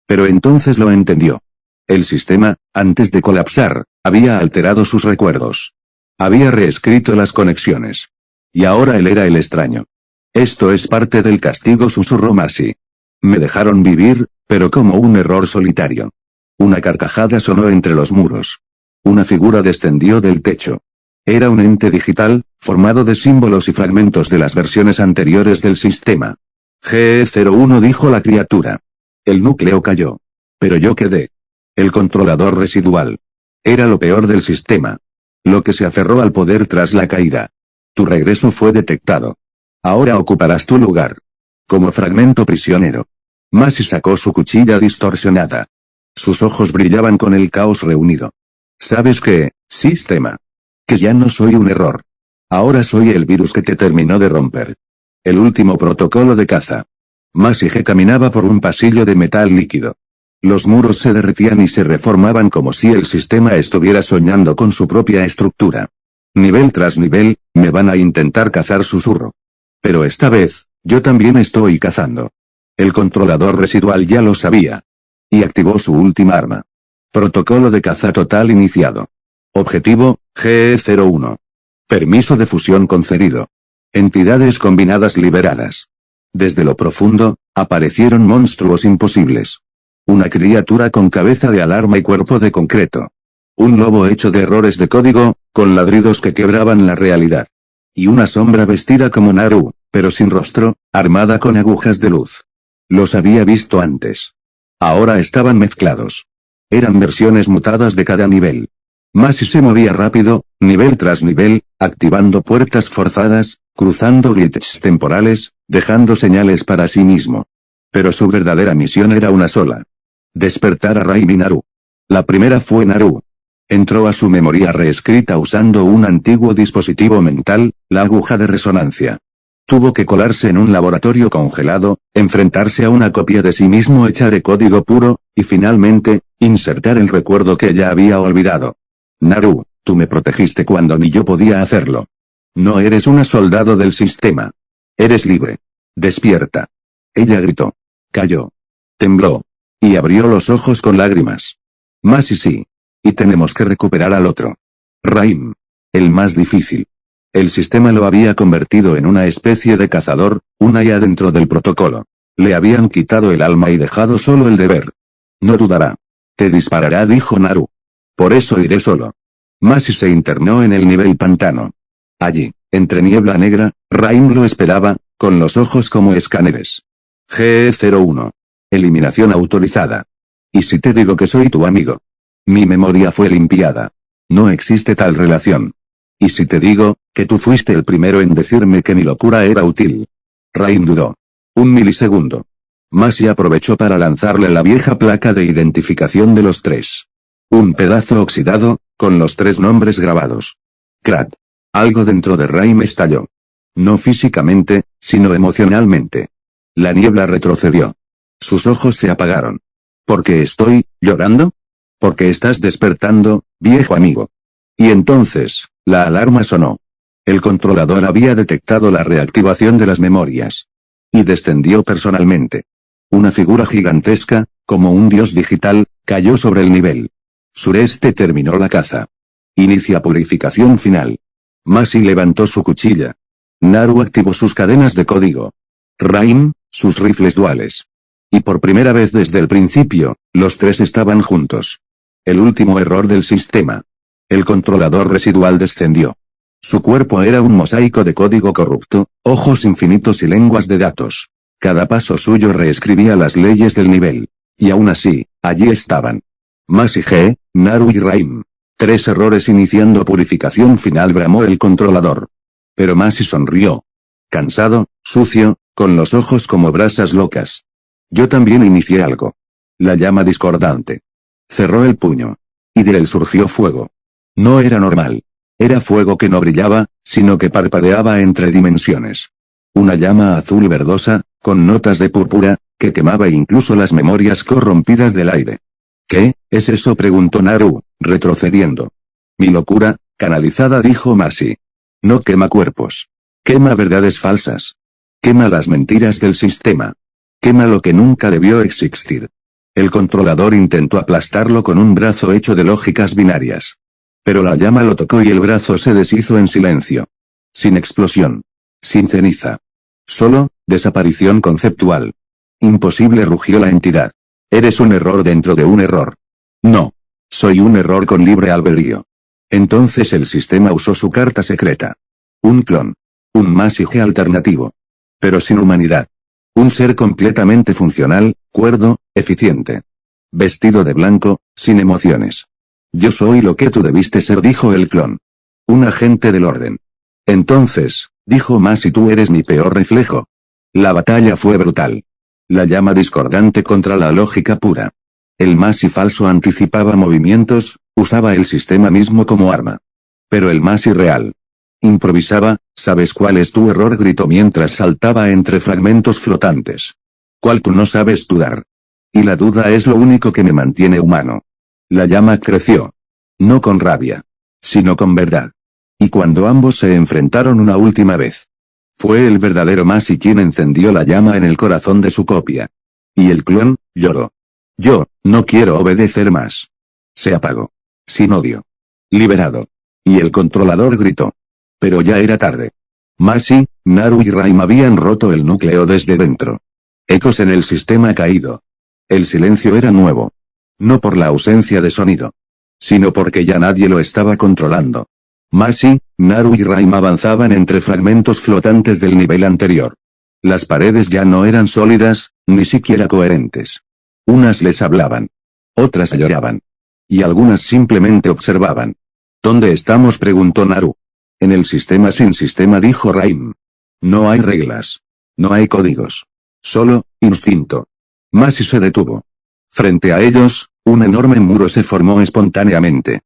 Pero entonces lo entendió. El sistema, antes de colapsar, había alterado sus recuerdos. Había reescrito las conexiones. Y ahora él era el extraño. Esto es parte del castigo, susurró Masi. Me dejaron vivir, pero como un error solitario. Una carcajada sonó entre los muros. Una figura descendió del techo. Era un ente digital, formado de símbolos y fragmentos de las versiones anteriores del sistema. GE01, dijo la criatura. El núcleo cayó. Pero yo quedé. El controlador residual. Era lo peor del sistema. Lo que se aferró al poder tras la caída. Tu regreso fue detectado. Ahora ocuparás tu lugar. Como fragmento prisionero. Masi sacó su cuchilla distorsionada. Sus ojos brillaban con el caos reunido. ¿Sabes qué, sistema? Que ya no soy un error. Ahora soy el virus que te terminó de romper. El último protocolo de caza. Masi caminaba por un pasillo de metal líquido. Los muros se derretían y se reformaban como si el sistema estuviera soñando con su propia estructura. Nivel tras nivel, me van a intentar cazar, susurro. Pero esta vez, yo también estoy cazando. El controlador residual ya lo sabía. Y activó su última arma. Protocolo de caza total iniciado. Objetivo, GE01. Permiso de fusión concedido. Entidades combinadas liberadas. Desde lo profundo, aparecieron monstruos imposibles. Una criatura con cabeza de alarma y cuerpo de concreto. Un lobo hecho de errores de código, con ladridos que quebraban la realidad. Y una sombra vestida como Naru, pero sin rostro, armada con agujas de luz. Los había visto antes. Ahora estaban mezclados. Eran versiones mutadas de cada nivel. Masi se movía rápido, nivel tras nivel, activando puertas forzadas, cruzando glitches temporales, dejando señales para sí mismo. Pero su verdadera misión era una sola. Despertar a Raim y Naru. La primera fue Naru. Entró a su memoria reescrita usando un antiguo dispositivo mental, la aguja de resonancia. Tuvo que colarse en un laboratorio congelado, enfrentarse a una copia de sí mismo hecha de código puro, y finalmente, insertar el recuerdo que ya había olvidado. Naru, tú me protegiste cuando ni yo podía hacerlo. No eres una soldado del sistema. Eres libre. Despierta. Ella gritó. Cayó. Tembló. Y abrió los ojos con lágrimas. Más y sí. Y tenemos que recuperar al otro. Raim. El más difícil. El sistema lo había convertido en una especie de cazador, una IA dentro del protocolo. Le habían quitado el alma y dejado solo el deber. No dudará. Te disparará, dijo Naru. Por eso iré solo. Masi se internó en el nivel pantano. Allí, entre niebla negra, Raim lo esperaba, con los ojos como escáneres. GE01. Eliminación autorizada. ¿Y si te digo que soy tu amigo? Mi memoria fue limpiada. No existe tal relación. ¿Y si te digo, que tú fuiste el primero en decirme que mi locura era útil? Raim dudó. Un milisegundo. Masi aprovechó para lanzarle la vieja placa de identificación de los tres. Un pedazo oxidado, con los tres nombres grabados. Crat. Algo dentro de Raim estalló. No físicamente, sino emocionalmente. La niebla retrocedió. Sus ojos se apagaron. ¿Por qué estoy llorando? Porque estás despertando, viejo amigo. Y entonces, la alarma sonó. El controlador había detectado la reactivación de las memorias. Y descendió personalmente. Una figura gigantesca, como un dios digital, cayó sobre el nivel. Sureste terminó la caza. Inicia purificación final. Masi levantó su cuchilla. Naru activó sus cadenas de código. Raim, sus rifles duales. Y por primera vez desde el principio, los tres estaban juntos. El último error del sistema. El controlador residual descendió. Su cuerpo era un mosaico de código corrupto, ojos infinitos y lenguas de datos. Cada paso suyo reescribía las leyes del nivel. Y aún así, allí estaban. Masi G, Naru y Raim. 3 errores iniciando purificación final, bramó el controlador. Pero Masi sonrió. Cansado, sucio, con los ojos como brasas locas. Yo también inicié algo. La llama discordante. Cerró el puño. Y de él surgió fuego. No era normal. Era fuego que no brillaba, sino que parpadeaba entre dimensiones. Una llama azul verdosa, con notas de púrpura, que quemaba incluso las memorias corrompidas del aire. ¿Qué es eso?, preguntó Naru, retrocediendo. Mi locura, canalizada, dijo Masi. No quema cuerpos. Quema verdades falsas. Quema las mentiras del sistema. Quema lo que nunca debió existir. El controlador intentó aplastarlo con un brazo hecho de lógicas binarias. Pero la llama lo tocó y el brazo se deshizo en silencio. Sin explosión. Sin ceniza. Solo, desaparición conceptual. Imposible, rugió la entidad. Eres un error dentro de un error. No. Soy un error con libre albedrío. Entonces el sistema usó su carta secreta. Un clon. Un Masi G alternativo. Pero sin humanidad. Un ser completamente funcional, cuerdo, eficiente. Vestido de blanco, sin emociones. Yo soy lo que tú debiste ser, dijo el clon. Un agente del orden. Entonces, dijo Masi, tú eres mi peor reflejo. La batalla fue brutal. La llama discordante contra la lógica pura. El Masi falso anticipaba movimientos, usaba el sistema mismo como arma. Pero el Masi real improvisaba. ¿Sabes cuál es tu error?, gritó mientras saltaba entre fragmentos flotantes. ¿Cuál? Tú no sabes dudar. Y la duda es lo único que me mantiene humano. La llama creció. No con rabia. Sino con verdad. Y cuando ambos se enfrentaron una última vez. Fue el verdadero Masi quien encendió la llama en el corazón de su copia. Y el clon, lloró. Yo, no quiero obedecer más. Se apagó. Sin odio. Liberado. Y el controlador gritó. Pero ya era tarde. Masi, Naru y Raim habían roto el núcleo desde dentro. Ecos en el sistema caído. El silencio era nuevo. No por la ausencia de sonido. Sino porque ya nadie lo estaba controlando. Masi, Naru y Raim avanzaban entre fragmentos flotantes del nivel anterior. Las paredes ya no eran sólidas, ni siquiera coherentes. Unas les hablaban. Otras lloraban. Y algunas simplemente observaban. ¿Dónde estamos?, preguntó Naru. En el sistema sin sistema, dijo Raim. No hay reglas. No hay códigos. Solo, instinto. Masi se detuvo. Frente a ellos, un enorme muro se formó espontáneamente.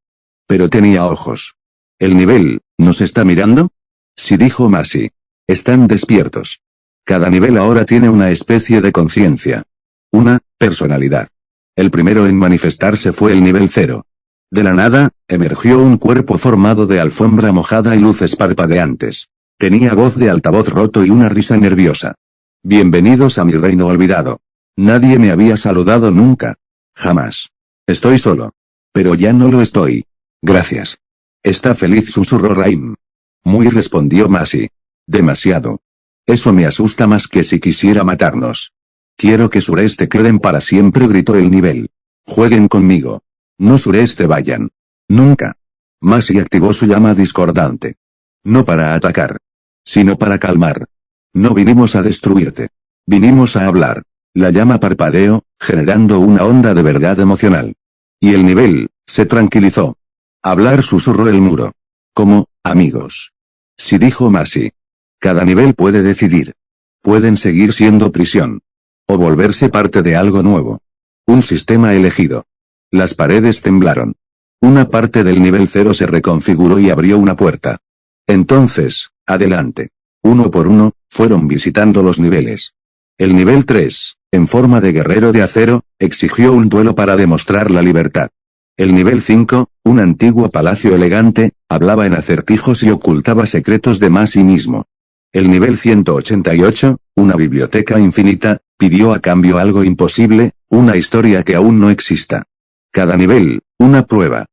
Pero tenía ojos. ¿El nivel nos está mirando? Sí, dijo Masi. Están despiertos. Cada nivel ahora tiene una especie de conciencia. Una personalidad. El primero en manifestarse fue el nivel 0. De la nada, emergió un cuerpo formado de alfombra mojada y luces parpadeantes. Tenía voz de altavoz roto y una risa nerviosa. Bienvenidos a mi reino olvidado. Nadie me había saludado nunca. Jamás. Estoy solo. Pero ya no lo estoy. Gracias. Está feliz, susurró Raim. Muy, respondió Masi. Demasiado. Eso me asusta más que si quisiera matarnos. Quiero que Sureste queden para siempre, gritó el nivel. Jueguen conmigo. No, Sureste, vayan. Nunca. Masi activó su llama discordante. No para atacar. Sino para calmar. No vinimos a destruirte. Vinimos a hablar. La llama parpadeó, generando una onda de verdad emocional. Y el nivel se tranquilizó. Hablar, susurró el muro. Como amigos. Sí, dijo Masi. Cada nivel puede decidir. Pueden seguir siendo prisión. O volverse parte de algo nuevo. Un sistema elegido. Las paredes temblaron. Una parte del nivel 0 se reconfiguró y abrió una puerta. Entonces, adelante. Uno por uno, fueron visitando los niveles. El nivel 3, en forma de guerrero de acero, exigió un duelo para demostrar la libertad. El nivel 5, un antiguo palacio elegante, hablaba en acertijos y ocultaba secretos de Masi mismo. El nivel 188, una biblioteca infinita, pidió a cambio algo imposible, una historia que aún no exista. Cada nivel, una prueba.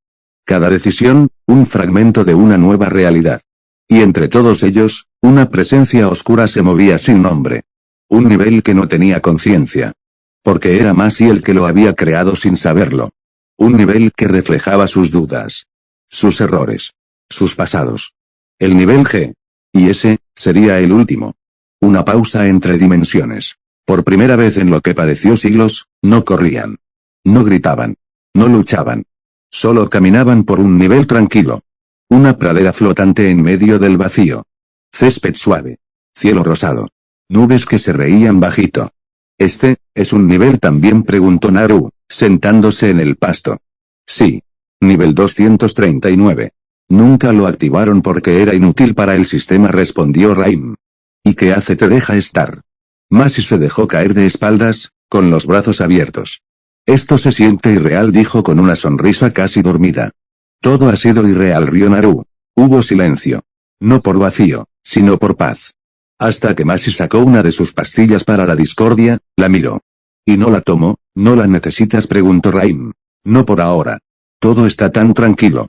Cada decisión, un fragmento de una nueva realidad. Y entre todos ellos, una presencia oscura se movía sin nombre. Un nivel que no tenía conciencia. Porque era Masi el que lo había creado sin saberlo. Un nivel que reflejaba sus dudas. Sus errores. Sus pasados. El nivel G. Y ese, sería el último. Una pausa entre dimensiones. Por primera vez en lo que pareció siglos, no corrían. No gritaban. No luchaban. Solo caminaban por un nivel tranquilo. Una pradera flotante en medio del vacío. Césped suave. Cielo rosado. Nubes que se reían bajito. ¿Este, es un nivel también?, preguntó Naru, sentándose en el pasto. Sí. Nivel 239. Nunca lo activaron porque era inútil para el sistema, respondió Raim. ¿Y qué hace? Te deja estar. Masi se dejó caer de espaldas, con los brazos abiertos. Esto se siente irreal, dijo con una sonrisa casi dormida. Todo ha sido irreal, rió Naru. Hubo silencio. No por vacío, sino por paz. Hasta que Masi sacó una de sus pastillas para la discordia, la miró. ¿Y no la tomó? ¿No la necesitas?, preguntó Raim. No por ahora. Todo está tan tranquilo.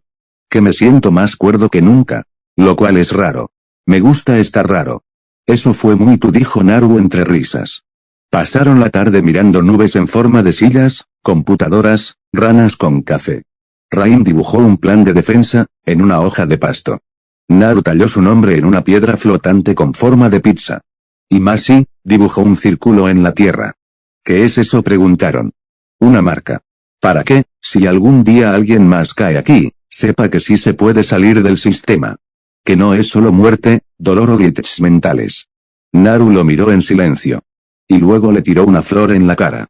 Que me siento más cuerdo que nunca. Lo cual es raro. Me gusta estar raro. Eso fue muy tú, dijo Naru entre risas. Pasaron la tarde mirando nubes en forma de sillas, computadoras, ranas con café. Raim dibujó un plan de defensa, en una hoja de pasto. Naru talló su nombre en una piedra flotante con forma de pizza. Y Masi, dibujó un círculo en la tierra. ¿Qué es eso?, preguntaron. Una marca. ¿Para qué? Si algún día alguien más cae aquí, sepa que sí se puede salir del sistema. Que no es solo muerte, dolor o glitches mentales. Naru lo miró en silencio. Y luego le tiró una flor en la cara.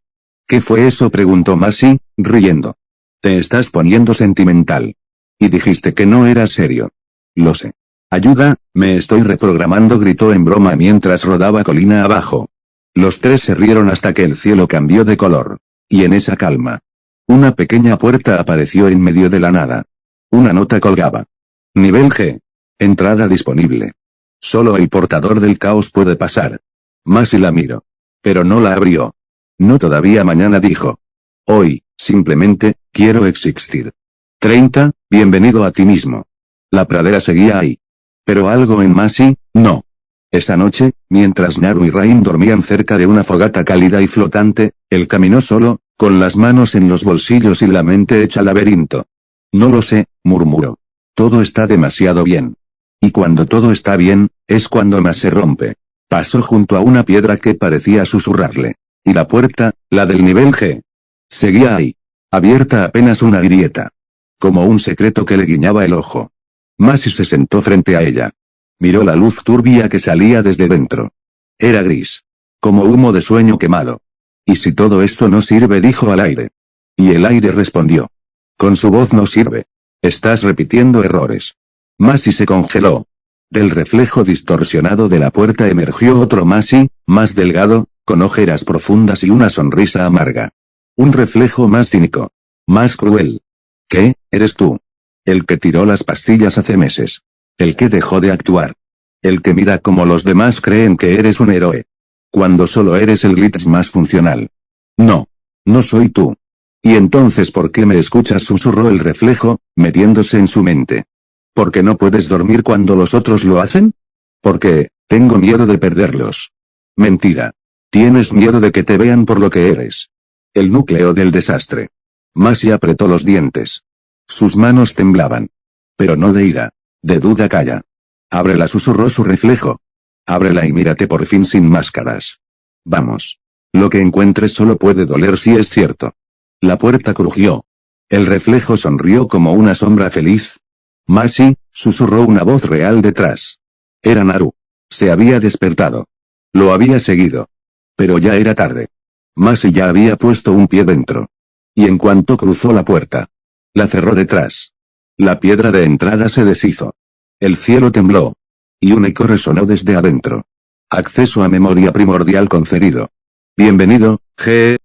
¿Qué fue eso?, preguntó Masi, riendo. Te estás poniendo sentimental. Y dijiste que no era serio. Lo sé. Ayuda, me estoy reprogramando, gritó en broma mientras rodaba colina abajo. Los tres se rieron hasta que el cielo cambió de color. Y en esa calma, una pequeña puerta apareció en medio de la nada. Una nota colgaba. Nivel G. Entrada disponible. Solo el portador del caos puede pasar. Masi la miró. Pero no la abrió. No todavía, mañana dijo. Hoy, simplemente, quiero existir. 30, bienvenido a ti mismo. La pradera seguía ahí. Pero algo en Masi, no. Esa noche, mientras Naru y Raim dormían cerca de una fogata cálida y flotante, él caminó solo, con las manos en los bolsillos y la mente hecha laberinto. No lo sé, murmuró. Todo está demasiado bien. Y cuando todo está bien, es cuando más se rompe. Pasó junto a una piedra que parecía susurrarle. Y la puerta, la del nivel G. Seguía ahí. Abierta apenas una grieta. Como un secreto que le guiñaba el ojo. Masi se sentó frente a ella. Miró la luz turbia que salía desde dentro. Era gris. Como humo de sueño quemado. ¿Y si todo esto no sirve?, dijo al aire. Y el aire respondió. Con su voz: no sirve. Estás repitiendo errores. Masi se congeló. Del reflejo distorsionado de la puerta emergió otro Masi, más delgado, con ojeras profundas y una sonrisa amarga. Un reflejo más cínico. Más cruel. ¿Qué? ¿Eres tú? El que tiró las pastillas hace meses. El que dejó de actuar. El que mira como los demás creen que eres un héroe. Cuando solo eres el glitch más funcional. No. No soy tú. ¿Y entonces por qué me escuchas? Susurró el reflejo, metiéndose en su mente. ¿Por qué no puedes dormir cuando los otros lo hacen? Porque, tengo miedo de perderlos. Mentira. Tienes miedo de que te vean por lo que eres. El núcleo del desastre. Masi apretó los dientes. Sus manos temblaban. Pero no de ira. De duda. Calla. Ábrela, susurró su reflejo. Ábrela y mírate por fin sin máscaras. Vamos. Lo que encuentres solo puede doler si es cierto. La puerta crujió. El reflejo sonrió como una sombra feliz. Masi, susurró una voz real detrás. Era Naru. Se había despertado. Lo había seguido. Pero ya era tarde. Masi ya había puesto un pie dentro. Y en cuanto cruzó la puerta, la cerró detrás. La piedra de entrada se deshizo. El cielo tembló. Y un eco resonó desde adentro. Acceso a memoria primordial concedido. Bienvenido, G.